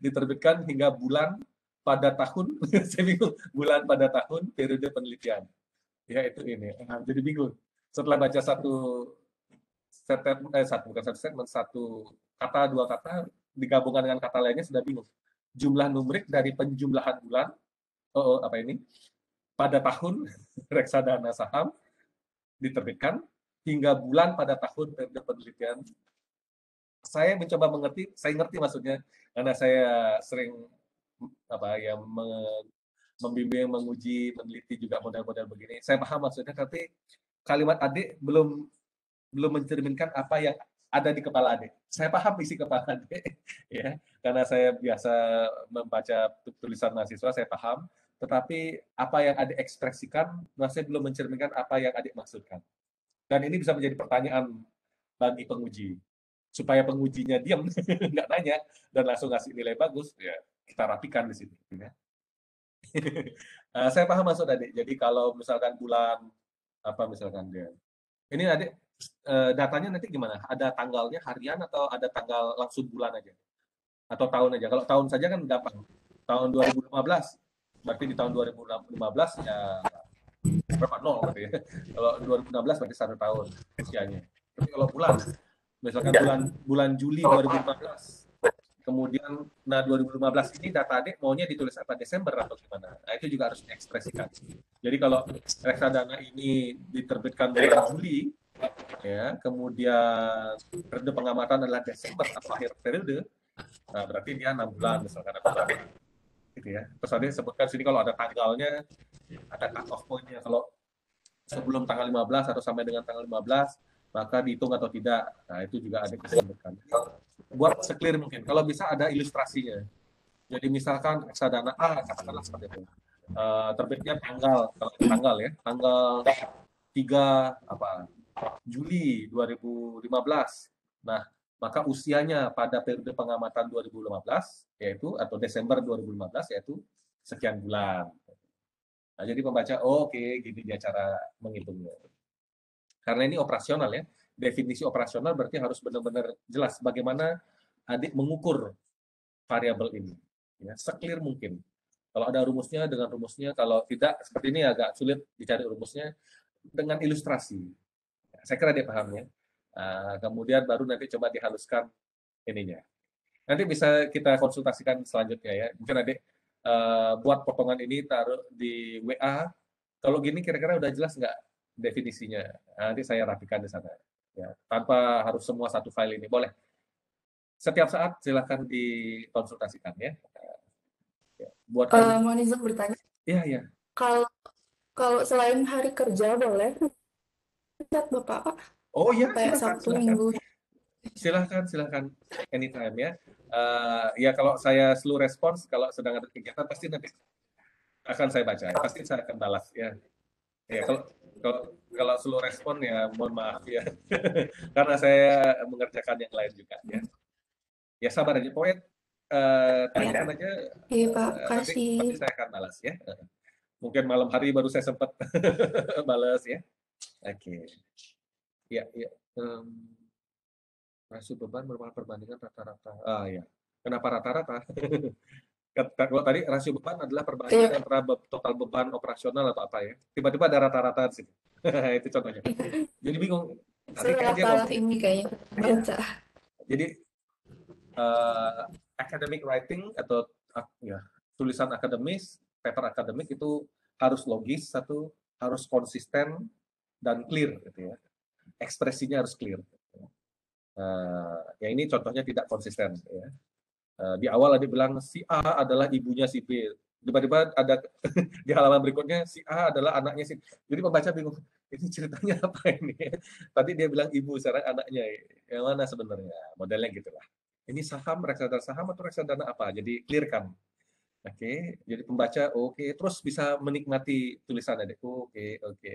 diterbitkan hingga bulan pada tahun, saya bingung. Bulan pada tahun periode penelitian. Ya itu ini. Jadi bingung. Setelah baca satu kata, dua kata, digabungkan dengan kata lainnya sudah bingung. Jumlah numerik dari penjumlahan bulan, apa ini, pada tahun reksadana saham diterbitkan, hingga bulan pada tahun periode penelitian. Saya mencoba mengerti, saya ngerti maksudnya, karena saya sering membimbing, menguji, meneliti juga model-model begini. Saya paham maksudnya, tapi kalimat adik belum mencerminkan apa yang ada di kepala adik. Saya paham isi kepala adik, ya, karena saya biasa membaca tulisan mahasiswa, saya paham. Tetapi apa yang adik ekspresikan, masih belum mencerminkan apa yang adik maksudkan. Dan ini bisa menjadi pertanyaan bagi penguji. Supaya pengujinya diam, nggak nanya, dan langsung ngasih nilai bagus, ya kita rapikan di sini. Ya. Saya paham maksud adik. Jadi kalau misalkan bulan, apa misalkan dia, ini adik datanya nanti gimana? Ada tanggalnya harian atau ada tanggal langsung bulan aja? Atau tahun aja? Kalau tahun saja kan gampang. Tahun 2015, berarti di tahun 2015 ya berapa nol gitu ya. Kalau 2016 berarti 1 tahun usianya. Tapi kalau bulan, misalkan bulan Juli 2015, kemudian 2015 ini data adik maunya ditulis apa, Desember atau gimana? Nah itu juga harus diekspresikan. Jadi kalau reksadana ini diterbitkan bulan Juli, ya kemudian periode pengamatan adalah Desember atau akhir periode, nah berarti dia 6 bulan misalkan atau berapa. gitu ya. Terus tadi sebutkan sini kalau ada tanggalnya, ada cut off point-nya. Kalau sebelum tanggal 15 atau sampai dengan tanggal 15, maka dihitung atau tidak. Nah, itu juga ada disebutkan. Buat seclear mungkin. Kalau bisa ada ilustrasinya. Jadi misalkan reksadana A, katakanlah seperti itu. Terbitnya tanggal, kalau tanggal ya, tanggal 3 apa Juli 2015. Nah, maka usianya pada periode pengamatan 2015 yaitu atau Desember 2015 yaitu sekian bulan. Nah, jadi pembaca oke, gini dia cara menghitungnya. Karena ini operasional ya. Definisi operasional berarti harus benar-benar jelas bagaimana adik mengukur variabel ini. Ya, seclear mungkin. Kalau ada rumusnya dengan rumusnya, kalau tidak seperti ini agak sulit dicari rumusnya dengan ilustrasi. Saya kira dia paham ya. Kemudian baru nanti coba dihaluskan ininya. Nanti bisa kita konsultasikan selanjutnya ya. Mungkin adik buat potongan ini taruh di WA. Kalau gini kira-kira udah jelas nggak definisinya? Nanti saya rapikan di sana. Ya, tanpa harus semua satu file ini. Boleh. Setiap saat silakan dikonsultasikan ya. Buatkan. Mohon izin bertanya, Iya, iya. kalau kalau selain hari kerja boleh chat Bapak, Pak? Oh ya, Kayak silakan, Sabtu, silakan. Minggu. Silakan, silakan. Anytime ya. Ya kalau saya slow respons, kalau sedang ada kegiatan pasti nanti akan saya baca. Pasti saya akan balas ya. Ya kalau kalau slow respon ya mohon maaf ya. Karena saya mengerjakan yang lain juga ya. Ya sabar aja. Pokoknya tanyakan aja Iya, Pak. nanti Kasih. pasti saya akan balas ya. Mungkin malam hari baru saya sempat balas ya. Oke. Ya, ya. Rasio beban merupakan perbandingan rata-rata. Ya. Kenapa rata-rata? Kalau tadi rasio beban adalah perbandingan Iya, antara total beban operasional atau apa ya. Tiba-tiba ada rata-rata di sini. Itu contohnya. Jadi bingung. Nanti saya kayak dia salah ngomong. ini kayaknya Iya. baca. Jadi academic writing atau ya tulisan akademis, paper akademik itu harus logis, satu harus konsisten dan clear gitu ya. Ekspresinya harus clear. Ya ini contohnya tidak konsisten ya. Di awal dia bilang si A adalah ibunya si B. Tiba-tiba ada di halaman berikutnya si A adalah anaknya si. Jadi pembaca bingung, ini ceritanya apa ini? Tadi dia bilang ibu, sekarang anaknya. Yang mana sebenarnya? Modelnya gitulah. Ini saham, reksadana saham atau reksadana apa? Jadi clear kan. Oke, jadi pembaca oke, terus bisa menikmati tulisan adik. Oke, oke.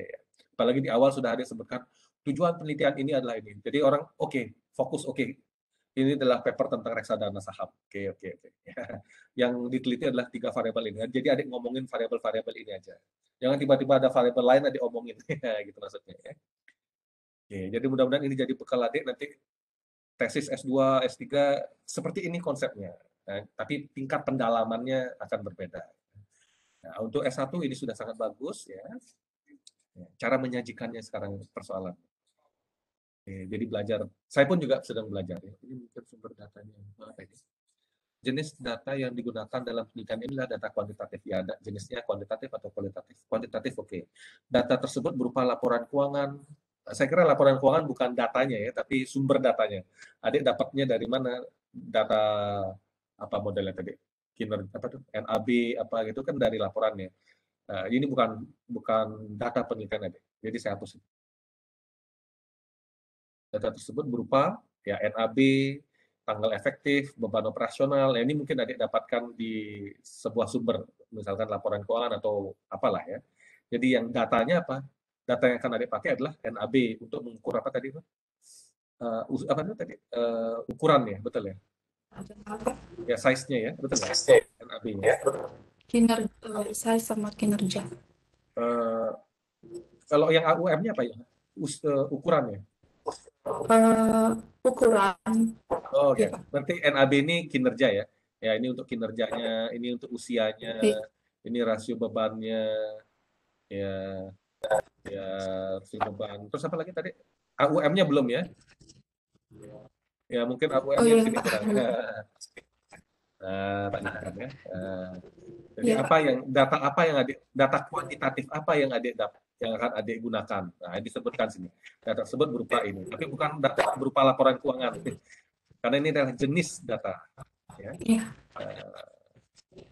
Apalagi di awal sudah ada sebutkan tujuan penelitian ini adalah ini. Jadi orang oke, fokus oke, ini adalah paper tentang reksadana saham. Oke, oke, oke. Yang diteliti adalah 3 variabel ini. Jadi adik ngomongin variabel-variabel ini aja. Jangan tiba-tiba ada variabel lain adik omongin. Gitu maksudnya ya. Oke, jadi mudah-mudahan ini jadi bekal adik nanti tesis S2, S3 seperti ini konsepnya. Nah, tapi tingkat pendalamannya akan berbeda. Nah, untuk S1 ini sudah sangat bagus ya. Cara menyajikannya sekarang persoalan. Jadi belajar. Saya pun juga sedang belajar. Ya. Ini mungkin sumber datanya. Apa ini? Jenis data yang digunakan dalam penelitian inilah data kuantitatif. Ya, ada jenisnya kuantitatif atau kualitatif. Kuantitatif oke. Data tersebut berupa laporan keuangan. Saya kira laporan keuangan bukan datanya ya, tapi sumber datanya. Adik dapatnya dari mana? Data apa modelnya tadi? Kinerja apa tuh? NAB apa gitu kan dari laporannya. Ini bukan data penelitian adik. Jadi saya hapus. Data tersebut berupa ya NAB, tanggal efektif, beban operasional. Nah, ini mungkin adik dapatkan di sebuah sumber, misalkan laporan keuangan atau apalah ya. Jadi yang datanya apa? Data yang akan adik pakai adalah NAB untuk mengukur apa tadi? Apa itu tadi? Ukuran ya, betul ya? Ya size-nya ya, betul ya? NAB-nya. Kinerja, saya sama kinerja. Kalau yang AUM-nya apa ya? Ukurannya. Ukuran, Oh ya ya, Pak. berarti NAB ini kinerja ya. Ya ini untuk kinerjanya, ini untuk usianya, Oke. ini rasio bebannya, ya ya rasio beban. Terus apa lagi tadi? AUM-nya belum ya? Ya mungkin Oh AUM-nya di iya sini Pak. kurang. Tanyakan ya. Jadi Iya apa Pak. yang data kuantitatif apa yang adik dapat yang akan adik gunakan? Nah, ini disebutkan sini. Data tersebut berupa ini, tapi bukan data berupa laporan keuangan. Karena ini adalah jenis data. Ya. Iya.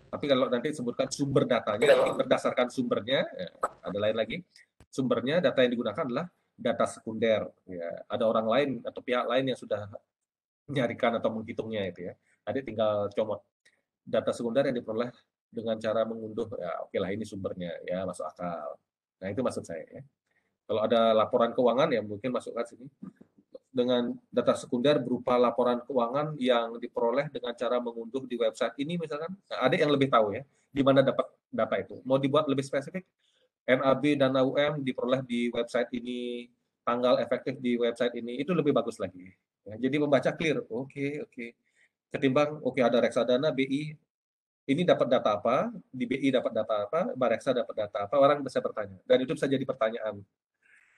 Tapi kalau nanti sebutkan sumber datanya, nanti berdasarkan sumbernya, ada lain lagi. Sumbernya data yang digunakan adalah data sekunder. Ya, ada orang lain atau pihak lain yang sudah menyarikan atau menghitungnya itu ya. Adik tinggal comot data sekunder yang diperoleh dengan cara mengunduh. Ya, oke lah ini sumbernya, ya masuk akal. Nah itu maksud saya. Ya. Kalau ada laporan keuangan ya mungkin masukkan sini dengan data sekunder berupa laporan keuangan yang diperoleh dengan cara mengunduh di website ini misalkan. Nah, adik yang lebih tahu ya, di mana dapat data itu. Mau dibuat lebih spesifik, NAB dan AUM diperoleh di website ini, tanggal efektif di website ini, itu lebih bagus lagi. Ya, jadi membaca clear, oke. Ketimbang, oke ada reksadana, BI, ini dapat data apa, di BI dapat data apa, Bareksa dapat data apa, orang bisa bertanya. Dan itu bisa jadi pertanyaan.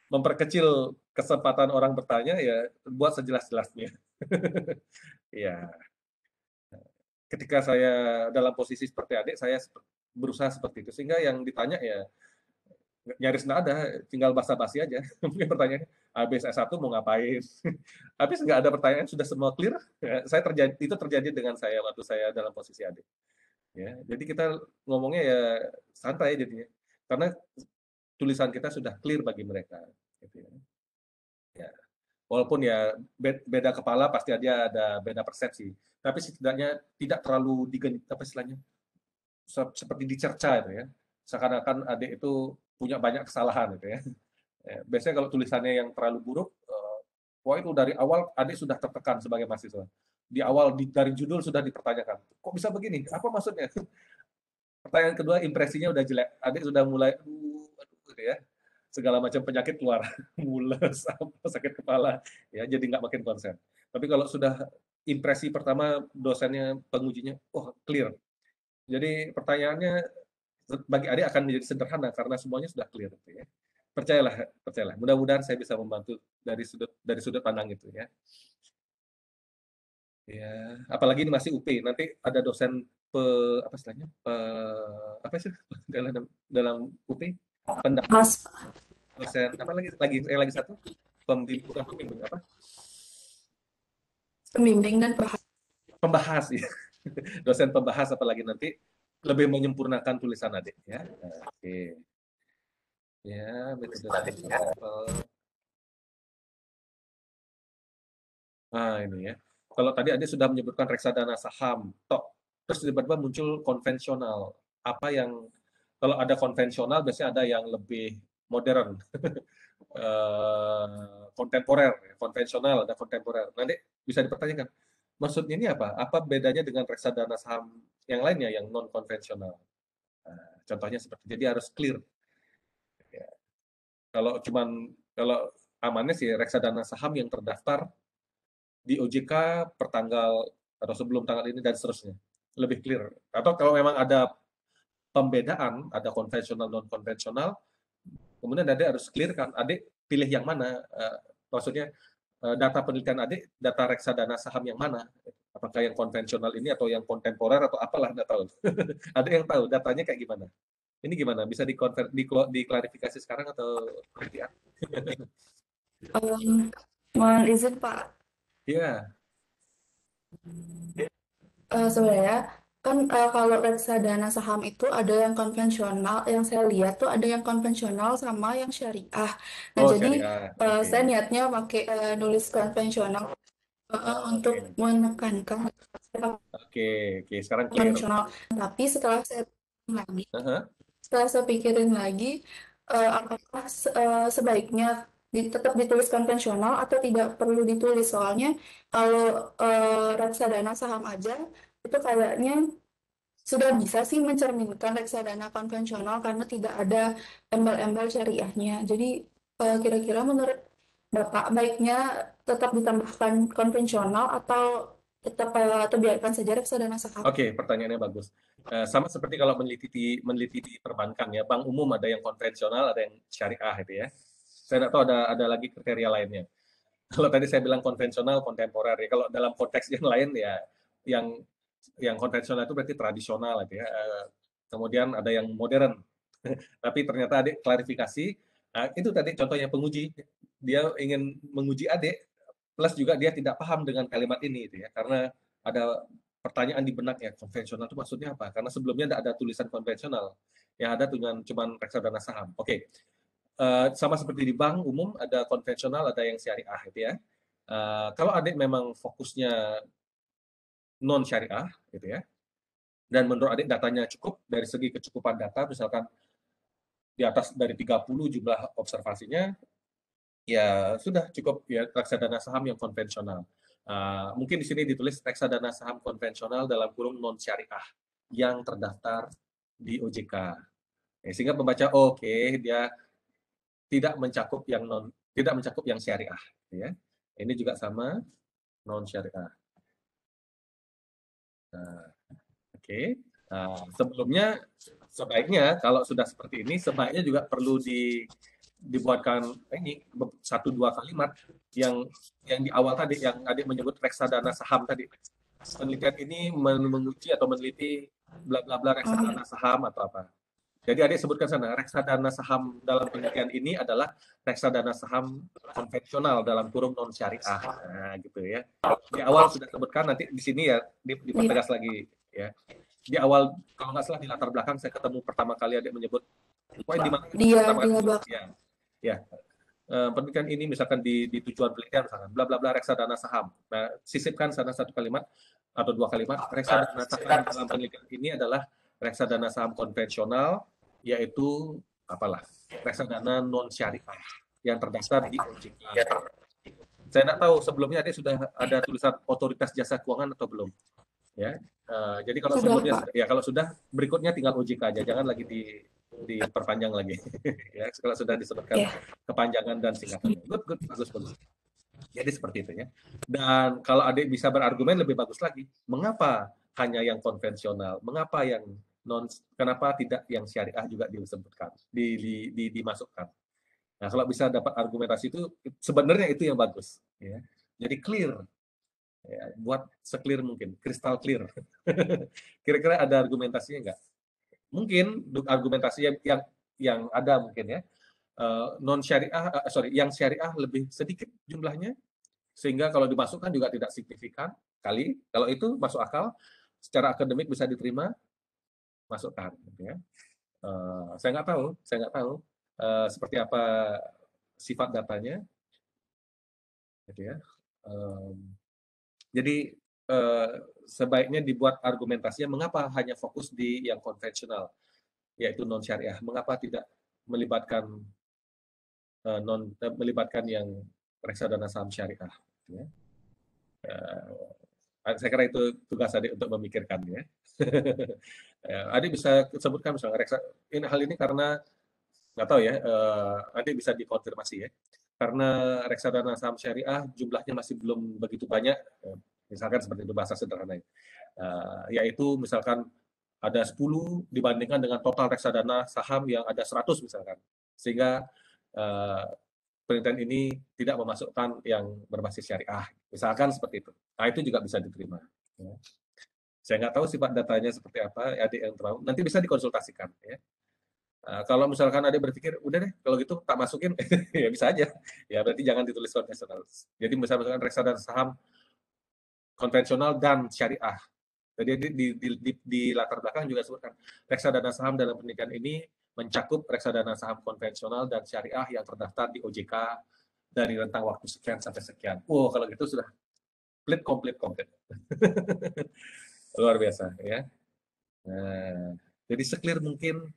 Memperkecil kesempatan orang bertanya, ya buat sejelas-jelasnya. Ya, ketika saya dalam posisi seperti adik, saya berusaha seperti itu. Sehingga yang ditanya ya nyaris nggak ada, tinggal basa-basi aja. Mungkin pertanyaannya, habis S1 mau ngapain? Habis nggak ada pertanyaan, sudah semua clear. Ya, itu terjadi dengan saya waktu saya dalam posisi adik. Ya, jadi kita ngomongnya ya santai jadinya. Karena tulisan kita sudah clear bagi mereka. Gitu ya. Ya. Walaupun ya beda kepala pasti dia ada beda persepsi. Tapi setidaknya tidak terlalu apa istilahnya, seperti dicerca itu ya. Seakan-akan adik itu punya banyak kesalahan gitu ya. Biasanya kalau tulisannya yang terlalu buruk, wah itu dari awal adik sudah tertekan sebagai mahasiswa. Di awal dari judul sudah dipertanyakan, kok bisa begini? Apa maksudnya? Pertanyaan kedua impresinya udah jelek, adik sudah mulai, aduh, gitu ya, segala macam penyakit keluar, mules, sakit kepala, ya jadi nggak makin konsen. Tapi kalau sudah impresi pertama dosennya pengujinya, oh clear. Jadi pertanyaannya bagi adik akan menjadi sederhana karena semuanya sudah clear, gitu ya. Percayalah. Mudah-mudahan saya bisa membantu dari sudut pandang itu ya. Ya, apalagi ini masih UP. Nanti ada dosen apa istilahnya? Apa sih dalam UP? Mas, Dosen apa lagi satu? Pembimbing bukan pembimbing apa? pembimbing dan bahas. Pembahas ya. Dosen pembahas apalagi nanti lebih menyempurnakan tulisan adik ya. Oke. Ya, metode sampel. Nah, ini ya. Kalau tadi Ade sudah menyebutkan reksadana saham, terus tiba-tiba muncul konvensional. Apa yang kalau ada konvensional biasanya ada yang lebih modern, kontemporer, konvensional ada kontemporer. Nanti bisa dipertanyakan, maksudnya ini apa? Apa bedanya dengan reksadana saham yang lainnya yang non konvensional? Nah, contohnya seperti jadi harus clear. Ya. Kalau amannya sih reksadana saham yang terdaftar di OJK pertanggal atau sebelum tanggal ini dan seterusnya lebih clear. Atau kalau memang ada pembedaan, ada konvensional non konvensional, kemudian adik harus clear kan, adik pilih yang mana, maksudnya data penelitian adik, data reksadana saham yang mana, apakah yang konvensional ini atau yang kontemporer atau apalah nggak tahu. Ada yang tahu datanya kayak gimana. Ini gimana? Bisa diklarifikasi sekarang atau nanti? Mohon izin Pak. Iya. Sebenarnya kan kalau reksadana saham itu ada yang konvensional, yang saya lihat tuh ada yang konvensional sama yang syariah. Nah, Oh, jadi syariah. Oke. saya niatnya pakai nulis konvensional untuk Oke. menekankan Oke, oke. Sekarang clear. konvensional. Tapi lagi, Aha. setelah saya pikirin lagi, apakah sebaiknya tetap ditulis konvensional atau tidak perlu ditulis? Soalnya kalau reksadana saham aja itu kayaknya sudah bisa sih mencerminkan reksadana konvensional karena tidak ada embel-embel syariahnya. Jadi kira-kira menurut Bapak baiknya tetap ditambahkan konvensional atau atau biarkan saja reksadana saham? Oke, pertanyaannya bagus. Sama seperti kalau meneliti di perbankan ya, bank umum ada yang konvensional, ada yang syariah itu ya. Saya tidak tahu ada lagi kriteria lainnya. Kalau tadi saya bilang konvensional, kontemporer ya. Kalau dalam konteks yang lain ya, yang konvensional itu berarti tradisional gitu ya. Kemudian ada yang modern. Tapi ternyata adik klarifikasi, itu tadi contohnya penguji, dia ingin menguji adik, plus juga dia tidak paham dengan kalimat ini gitu ya, karena ada pertanyaan di benaknya, konvensional itu maksudnya apa? Karena sebelumnya tidak ada tulisan konvensional, yang ada cuman reksadana saham. Oke, sama seperti di bank umum ada konvensional, ada yang syariah, gitu ya. Kalau adik memang fokusnya non syariah, gitu ya, dan menurut adik datanya cukup dari segi kecukupan data, misalkan di atas dari 30 jumlah observasinya, ya sudah cukup ya reksadana saham yang konvensional. Mungkin di sini ditulis reksadana saham konvensional dalam kurung non syariah yang terdaftar di OJK. Sehingga pembaca oke, dia tidak mencakup yang syariah, ya. Ini juga sama non syariah. Nah, oke. Sebelumnya sebaiknya kalau sudah seperti ini, sebaiknya juga perlu dibuatkan ini 1-2 kalimat yang di awal tadi, yang adik menyebut reksadana saham tadi. Penelitian ini menguji atau meneliti bla bla bla reksadana saham atau apa. Jadi adik sebutkan sana, reksadana saham dalam penelitian ini adalah reksadana saham konvensional dalam kurung non syariah. Nah, gitu ya. Di awal sudah sebutkan, nanti di sini ya dipertegas lagi ya. Di awal kalau nggak salah di latar belakang saya ketemu pertama kali adik menyebut poin di mana pertama kali ya penelitian ini misalkan di tujuan penelitian misalkan bla bla bla reksadana saham. Nah, sisipkan sana 1 kalimat atau 2 kalimat, reksadana saham dalam penelitian ini adalah reksadana saham konvensional, yaitu apalah, reksadana non syariah yang terdaftar di OJK. Saya tidak tahu sebelumnya adik sudah ada tulisan otoritas jasa keuangan atau belum, ya. Jadi kalau Sudah, sebelumnya Pak. ya, kalau sudah berikutnya tinggal OJK aja, jangan lagi diperpanjang lagi. Ya, kalau sudah disebutkan kepanjangan dan singkatannya. Good, bagus. Jadi seperti itu ya. Dan kalau adik bisa berargumen lebih bagus lagi. Mengapa hanya yang konvensional? Mengapa yang kenapa tidak yang syariah juga disebutkan, dimasukkan? Nah, kalau bisa dapat argumentasi itu, sebenarnya itu yang bagus. Ya. Jadi clear. Ya, buat se-clear mungkin, crystal clear. Kira-kira ada argumentasinya nggak? Mungkin argumentasi yang ada mungkin ya. Non syariah, yang syariah lebih sedikit jumlahnya, sehingga kalau dimasukkan juga tidak signifikan kali. Kalau itu masuk akal, secara akademik bisa diterima, masukkan. Gitu ya. Saya nggak tahu seperti apa sifat datanya, gitu ya. Jadi sebaiknya dibuat argumentasinya mengapa hanya fokus di yang konvensional, yaitu non syariah. Mengapa tidak melibatkan melibatkan yang reksadana saham syariah? Ya. Saya kira itu tugas adik untuk memikirkan ya. Adik bisa sebutkan misalnya hal ini karena nggak tahu ya, adik bisa dikonfirmasi ya. Karena reksadana saham syariah jumlahnya masih belum begitu banyak, misalkan seperti itu bahasa sederhananya. Yaitu misalkan ada 10 dibandingkan dengan total reksadana saham yang ada 100 misalkan. Sehingga penelitian ini tidak memasukkan yang berbasis syariah, misalkan seperti itu. Nah, itu juga bisa diterima. Ya. Saya nggak tahu sifat datanya seperti apa, adik yang tahu. Nanti bisa dikonsultasikan. Ya. Kalau misalkan adik berpikir, udah deh, kalau gitu tak masukin, ya bisa aja. Ya berarti jangan ditulis konvensional. Jadi misalkan reksadana saham konvensional dan syariah. Jadi di latar belakang juga sebutkan reksadana saham dalam penelitian ini mencakup reksadana saham konvensional dan syariah yang terdaftar di OJK dari rentang waktu sekian sampai sekian. Kalau gitu sudah komplit. Luar biasa ya. Nah, jadi se-clear mungkin,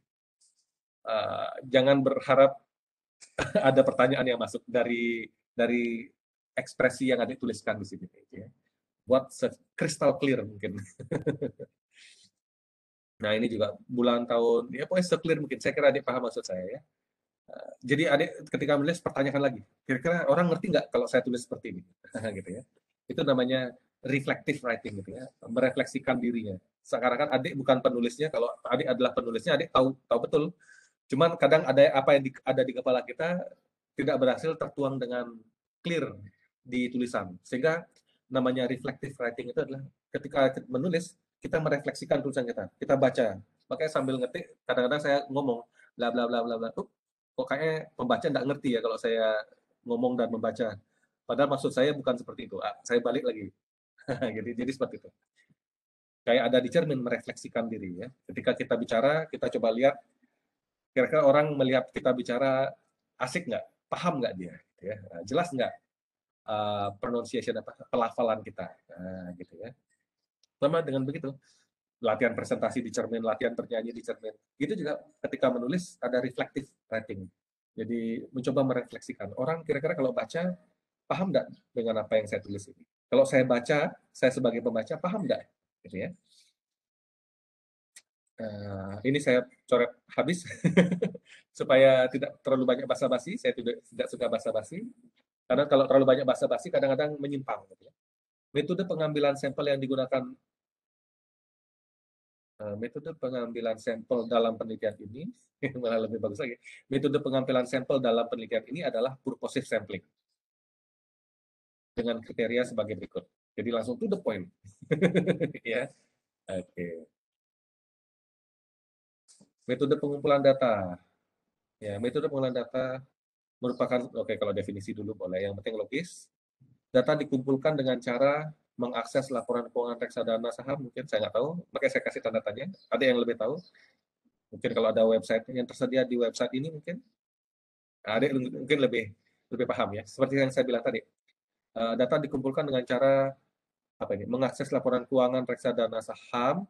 jangan berharap ada pertanyaan yang masuk dari ekspresi yang ada tuliskan di sini. Ya. Buat crystal clear mungkin. Nah, ini juga bulan tahun, ya pokoknya se-clear mungkin. Saya kira adik paham maksud saya ya. Jadi adik ketika menulis pertanyakan lagi, kira-kira orang ngerti nggak kalau saya tulis seperti ini? Gitu ya. Itu namanya reflective writing gitu ya, merefleksikan dirinya. Sekarang kan adik bukan penulisnya, kalau adik adalah penulisnya, adik tahu betul. Cuman kadang ada apa yang ada di kepala kita tidak berhasil tertuang dengan clear di tulisan. Sehingga namanya reflective writing itu adalah ketika menulis, kita merefleksikan tulisan kita. Kita baca. Makanya sambil ngetik, kadang-kadang saya ngomong, bla bla bla bla bla. Kok kayaknya pembaca nggak ngerti ya kalau saya ngomong dan membaca. Padahal maksud saya bukan seperti itu. Saya balik lagi. Jadi seperti itu. kayak ada di cermin merefleksikan diri ya. Ketika kita bicara, kita coba lihat kira-kira orang melihat kita bicara asik nggak, paham nggak dia, gitu ya. Nah, jelas nggak pronunciation apa pelafalan kita, nah, gitu ya. Sama dengan begitu, latihan presentasi di cermin, latihan bernyanyi di cermin. Gitu juga ketika menulis ada reflective writing. Jadi mencoba merefleksikan orang kira-kira kalau baca paham nggak dengan apa yang saya tulis ini. Kalau saya baca, saya sebagai pembaca paham nggak, gitu ya. Ini saya coret habis supaya tidak terlalu banyak basa-basi. Saya tidak suka basa-basi karena kalau terlalu banyak basa-basi kadang-kadang menyimpang. Gitu ya. Metode pengambilan sampel yang digunakan metode pengambilan sampel dalam penelitian ini malah lebih bagus lagi. Metode pengambilan sampel dalam penelitian ini adalah purposive sampling dengan kriteria sebagai berikut. Jadi langsung to the point, ya. Oke. Metode pengumpulan data. Ya, metode pengumpulan data merupakan oke kalau definisi dulu boleh. Yang penting logis. Data dikumpulkan dengan cara mengakses laporan keuangan reksadana saham, mungkin saya nggak tahu, makanya saya kasih tanda tanya. Ada yang lebih tahu? Mungkin kalau ada website yang tersedia di website ini mungkin ada yang mungkin lebih paham ya. Seperti yang saya bilang tadi, data dikumpulkan dengan cara apa ini? Mengakses laporan keuangan reksadana saham,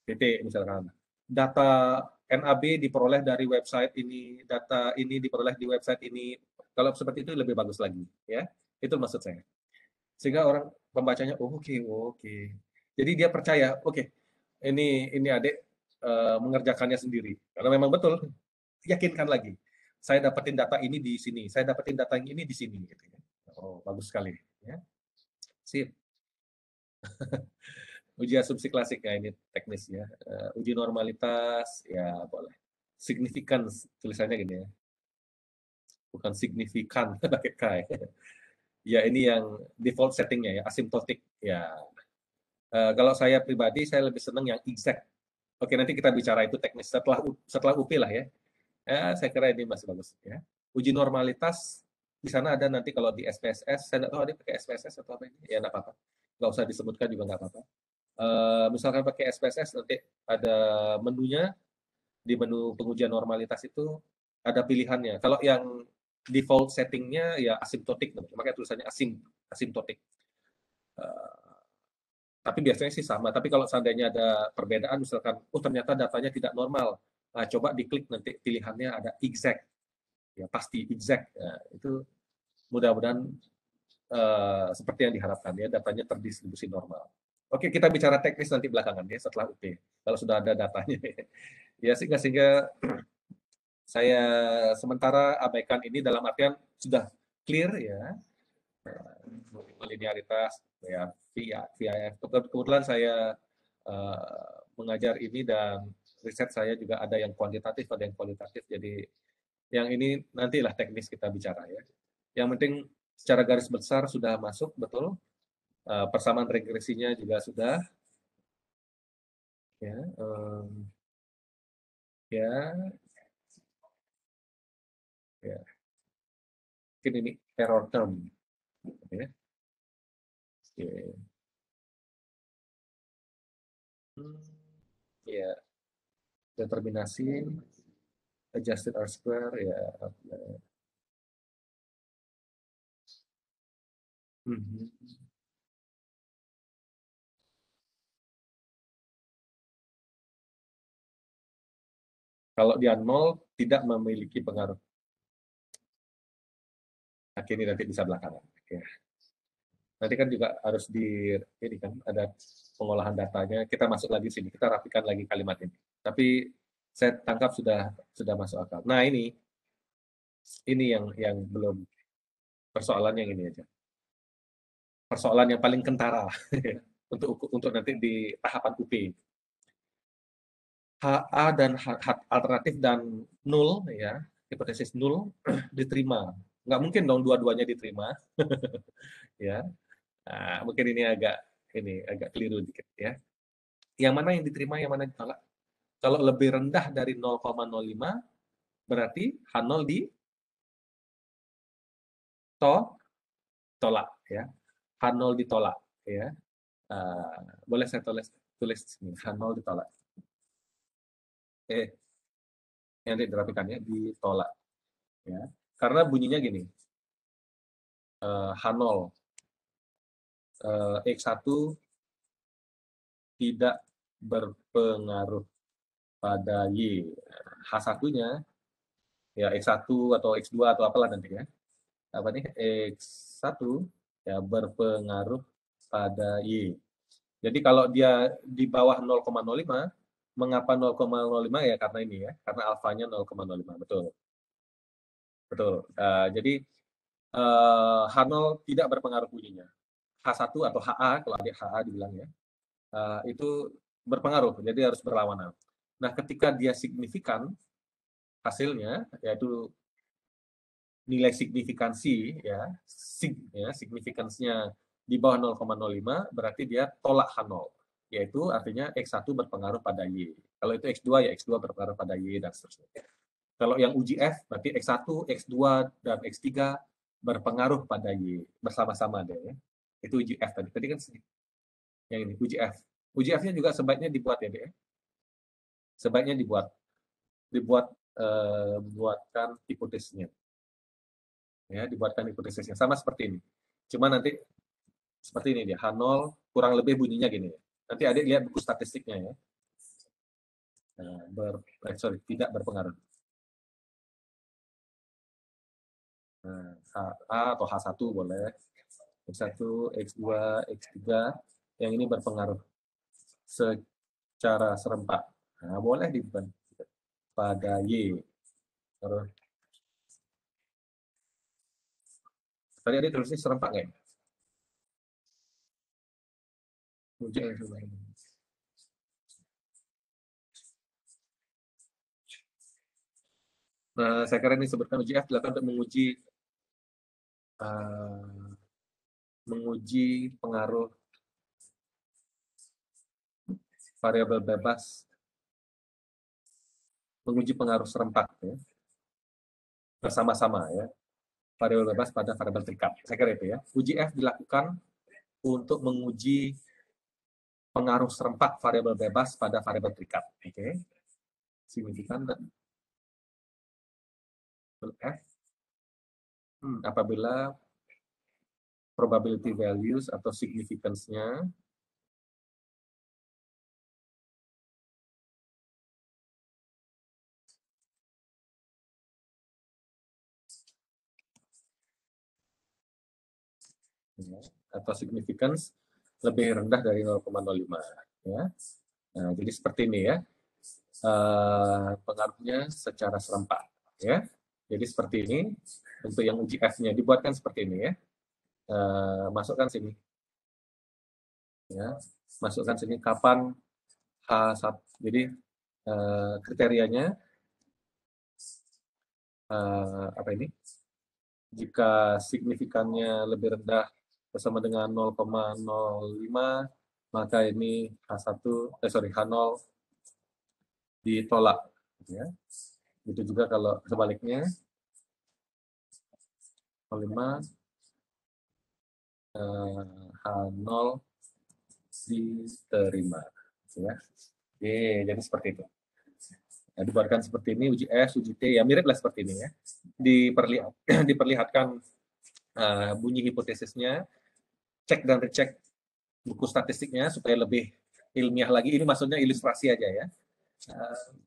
PT misalkan. Data NAB diperoleh dari website ini, data ini diperoleh di website ini. Kalau seperti itu lebih bagus lagi, ya. Itu maksud saya. Sehingga orang pembacanya oke. Jadi dia percaya, oke, ini adik mengerjakannya sendiri. Karena memang betul, yakinkan lagi. Saya dapetin data ini di sini, saya dapetin data ini di sini. Gitu ya. Oh, bagus sekali. Ya. Sip. Uji asumsi klasik ya ini teknis ya. Uji normalitas ya boleh. Significance tulisannya gini ya. Bukan signifikan pakai K. Ya ini yang default settingnya ya, asymptotic ya. Kalau saya pribadi saya lebih senang yang exact. Oke nanti kita bicara itu teknis setelah UP lah ya. Saya kira ini masih bagus ya. Uji normalitas di sana ada nanti kalau di SPSS, saya tidak tahu ada pakai SPSS atau apa ini, ya nggak apa-apa. Nggak usah disebutkan juga nggak apa-apa. Misalkan pakai SPSS nanti ada menunya, di menu pengujian normalitas itu ada pilihannya. Kalau yang default settingnya ya asymptotic, makanya tulisannya asymptotic. Tapi biasanya sih sama. Tapi kalau seandainya ada perbedaan, misalkan, oh ternyata datanya tidak normal, nah, coba diklik nanti pilihannya ada exact, ya pasti exact. Nah, itu mudah-mudahan seperti yang diharapkan ya, datanya terdistribusi normal. Oke, kita bicara teknis nanti belakangan ya setelah UP. Kalau sudah ada datanya, ya sehingga saya sementara abaikan ini dalam artian sudah clear ya, linearitas ya VIF. Kebetulan saya mengajar ini dan riset saya juga ada yang kuantitatif, ada yang kualitatif. Jadi yang ini nantilah teknis kita bicara ya. Yang penting secara garis besar sudah masuk betul. Persamaan regresinya juga sudah. Ya, ya, ya. Mungkin ini error term. Ya. Oke. Ya, determinasi adjusted R square ya. Hmm. Kalau dia nol tidak memiliki pengaruh. Akhirnya nanti bisa belakangan. Ya. Nanti kan juga harus ini kan ada pengolahan datanya. Kita masuk lagi sini, kita rapikan lagi kalimat ini. Tapi saya tangkap sudah masuk akal. Nah ini yang belum, persoalan yang ini aja. Persoalan yang paling kentara untuk nanti di tahapan UP. HA dan alternatif dan nul ya, hipotesis nul diterima. Nggak mungkin dong dua-duanya diterima. Ya. Nah, mungkin ini agak keliru dikit ya. Yang mana yang diterima, yang mana ditolak? Kalau lebih rendah dari 0,05 berarti H0 ditolak ya. H0 ditolak ya. Boleh saya tulis sini, H0 ditolak. Yang dirapikannya ditolak. Ya. Karena bunyinya gini, H0, X1 tidak berpengaruh pada Y. H1-nya, ya X1 atau X2 atau apalah nanti ya. Apa nih? X1 ya berpengaruh pada Y. Jadi kalau dia di bawah 0,05, mengapa 0,05 ya karena ini ya, karena alfanya 0,05, betul. Betul. Jadi H0 tidak berpengaruh bunyinya. H1 atau HA, kalau adik HA dibilang ya, itu berpengaruh, jadi harus berlawanan. Nah, ketika dia signifikan hasilnya, yaitu nilai signifikansi ya, signifikansinya di bawah 0,05 berarti dia tolak H0, yaitu artinya X1 berpengaruh pada Y. Kalau itu X2 ya X2 berpengaruh pada Y dan seterusnya. Kalau yang uji F berarti X1, X2 dan X3 berpengaruh pada Y bersama-sama deh ya. Itu uji F tadi. Tadi kan yang ini uji F. Uji F-nya juga sebaiknya dibuat ya deh. Sebaiknya buatkan hipotesisnya. Ya, dibuatkan hipotesisnya sama seperti ini. Cuma nanti seperti ini dia, H0 kurang lebih bunyinya gini ya. Nanti adik lihat buku statistiknya ya. Tidak berpengaruh. HA atau H1 boleh. X1, X2, X3, yang ini berpengaruh secara serempak. Nah, boleh dibuat pada Y. Terus, tadi ada tulisnya serempak nggak ya? Nah, saya kira ini sebutkan uji F dilakukan untuk menguji pengaruh variabel bebas, menguji pengaruh serempak ya, bersama-sama ya, variabel bebas pada variabel terikat. Saya kira itu ya. Uji F dilakukan untuk menguji pengaruh serempak variabel bebas pada variabel terikat. Oke. Signifikan dan F apabila probability values atau significance-nya atau significance lebih rendah dari 0,05 ya. Nah, jadi seperti ini ya. Pengaruhnya secara serempak ya. Jadi seperti ini untuk yang uji F-nya dibuatkan seperti ini ya. Masukkan sini. Ya, masukkan sini kapan H1. Jadi kriterianya apa ini? Jika signifikannya lebih rendah bersama dengan 0,05, maka ini H0 ditolak. Ya. Itu juga kalau sebaliknya 0,5 H0 diterima. Ya. Oke, jadi seperti itu. Nah, dibuatkan seperti ini, uji S, uji T, ya miriplah seperti ini ya. Diperlihatkan bunyi hipotesisnya, cek dan recek buku statistiknya supaya lebih ilmiah lagi. Ini maksudnya ilustrasi aja ya.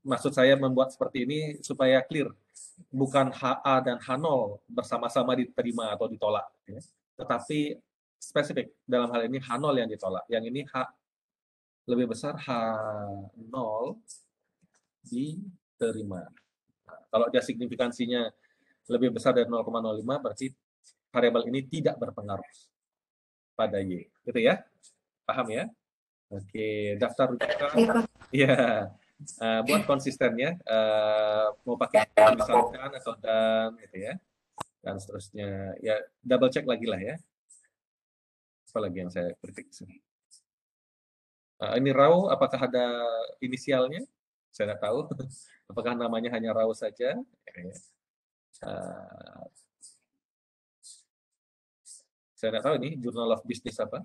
Maksud saya membuat seperti ini supaya clear. Bukan HA dan H0 bersama-sama diterima atau ditolak. Ya. Tetapi spesifik dalam hal ini H0 yang ditolak. Yang ini H lebih besar, H0 diterima. Nah, kalau dia signifikansinya lebih besar dari 0,05 berarti variabel ini tidak berpengaruh pada Y. Gitu ya? Paham ya? Oke, daftar rujukan. Ya, buat konsisten ya. Mau pakai misalkan atau dan gitu ya. Dan seterusnya. Ya, double check lagi lah ya. Apa lagi yang saya kritik? Ini raw, apakah ada inisialnya? Saya nggak tahu. Apakah namanya hanya raw saja? Saya nggak tahu ini Journal of Business apa.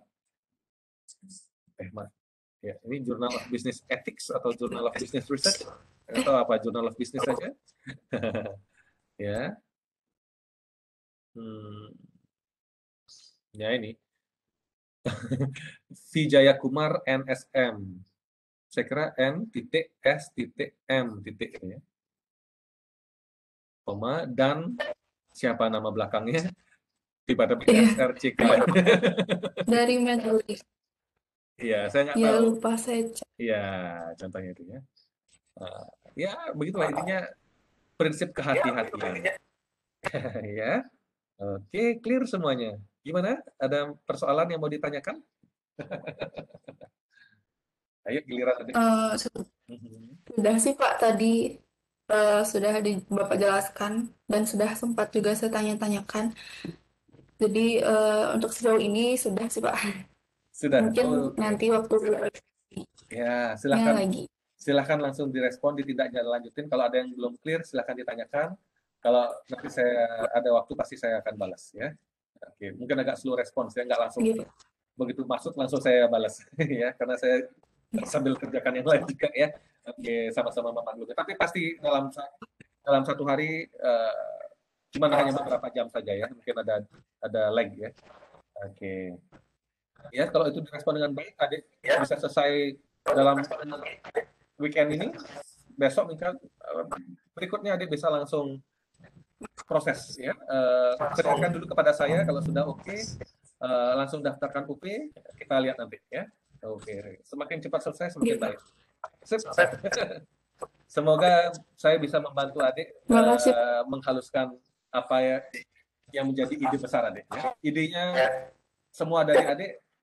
Ya, ini Journal of Business Ethics atau Journal of Business Research atau apa? Journal of Business saja. Ya. Ya ini. Vijaya Kumar NSM. Saya kira N.S.M. ya. Koma dan siapa nama belakangnya? Tiba-tiba SRCK. Dari Medley. Iya, saya nggak Ya tahu. lupa saya cek. Iya, contohnya itu ya. Ya, begitulah intinya prinsip kehati-hatian. Ya. Oke, clear semuanya. Gimana? Ada persoalan yang mau ditanyakan? Ayo giliran adik. Sudah sih Pak tadi sudah Bapak jelaskan dan sudah sempat juga saya tanya-tanyakan. Jadi untuk sejauh ini sudah sih Pak. Sudah. Mungkin Oke. nanti waktu Ya, berikutnya silahkan lagi. silahkan langsung direspon, tidak lanjutin. Kalau ada yang belum clear, silahkan ditanyakan. Kalau nanti saya ada waktu, pasti saya akan balas ya. Oke, mungkin agak slow respons ya, nggak langsung Gitu. begitu masuk langsung saya balas ya, karena saya sambil kerjakan yang lain juga ya. Oke, sama-sama Mama dulu. Tapi pasti dalam satu hari cuma hanya beberapa jam saja ya, mungkin ada lag ya. Oke. Ya, kalau itu direspon dengan baik, adik bisa selesai dalam weekend ini. Besok mungkin berikutnya adik bisa langsung proses ya. Serahkan dulu kepada saya kalau sudah oke, langsung daftarkan UP, kita lihat nanti ya. Oke, semakin cepat selesai semakin baik. Sip. Semoga saya bisa membantu adik Terima kasih. menghaluskan apa ya yang menjadi ide besar adik. Ya. Idenya semua dari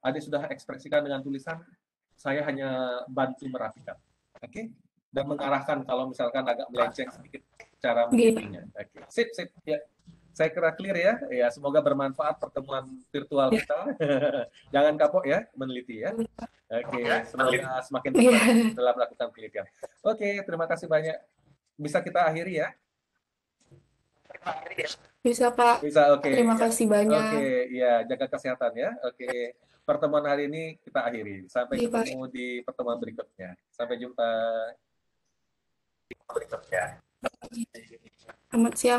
adik sudah ekspresikan dengan tulisan. Saya hanya bantu merapikan, oke? Dan mengarahkan kalau misalkan agak melenceng sedikit cara mengeditnya. Oke, sip. Ya, saya kira clear ya. Ya, semoga bermanfaat pertemuan virtual kita. Jangan kapok ya meneliti ya. Oke, semoga semakin bermanfaat dalam melakukan penelitian. Oke, terima kasih banyak. Bisa kita akhiri ya? Bisa Pak. Bisa, oke. Terima kasih banyak. Oke, ya, jaga kesehatan ya. Oke, pertemuan hari ini kita akhiri. Sampai Iya, Pak. ketemu di pertemuan berikutnya. Sampai jumpa. Selamat siang.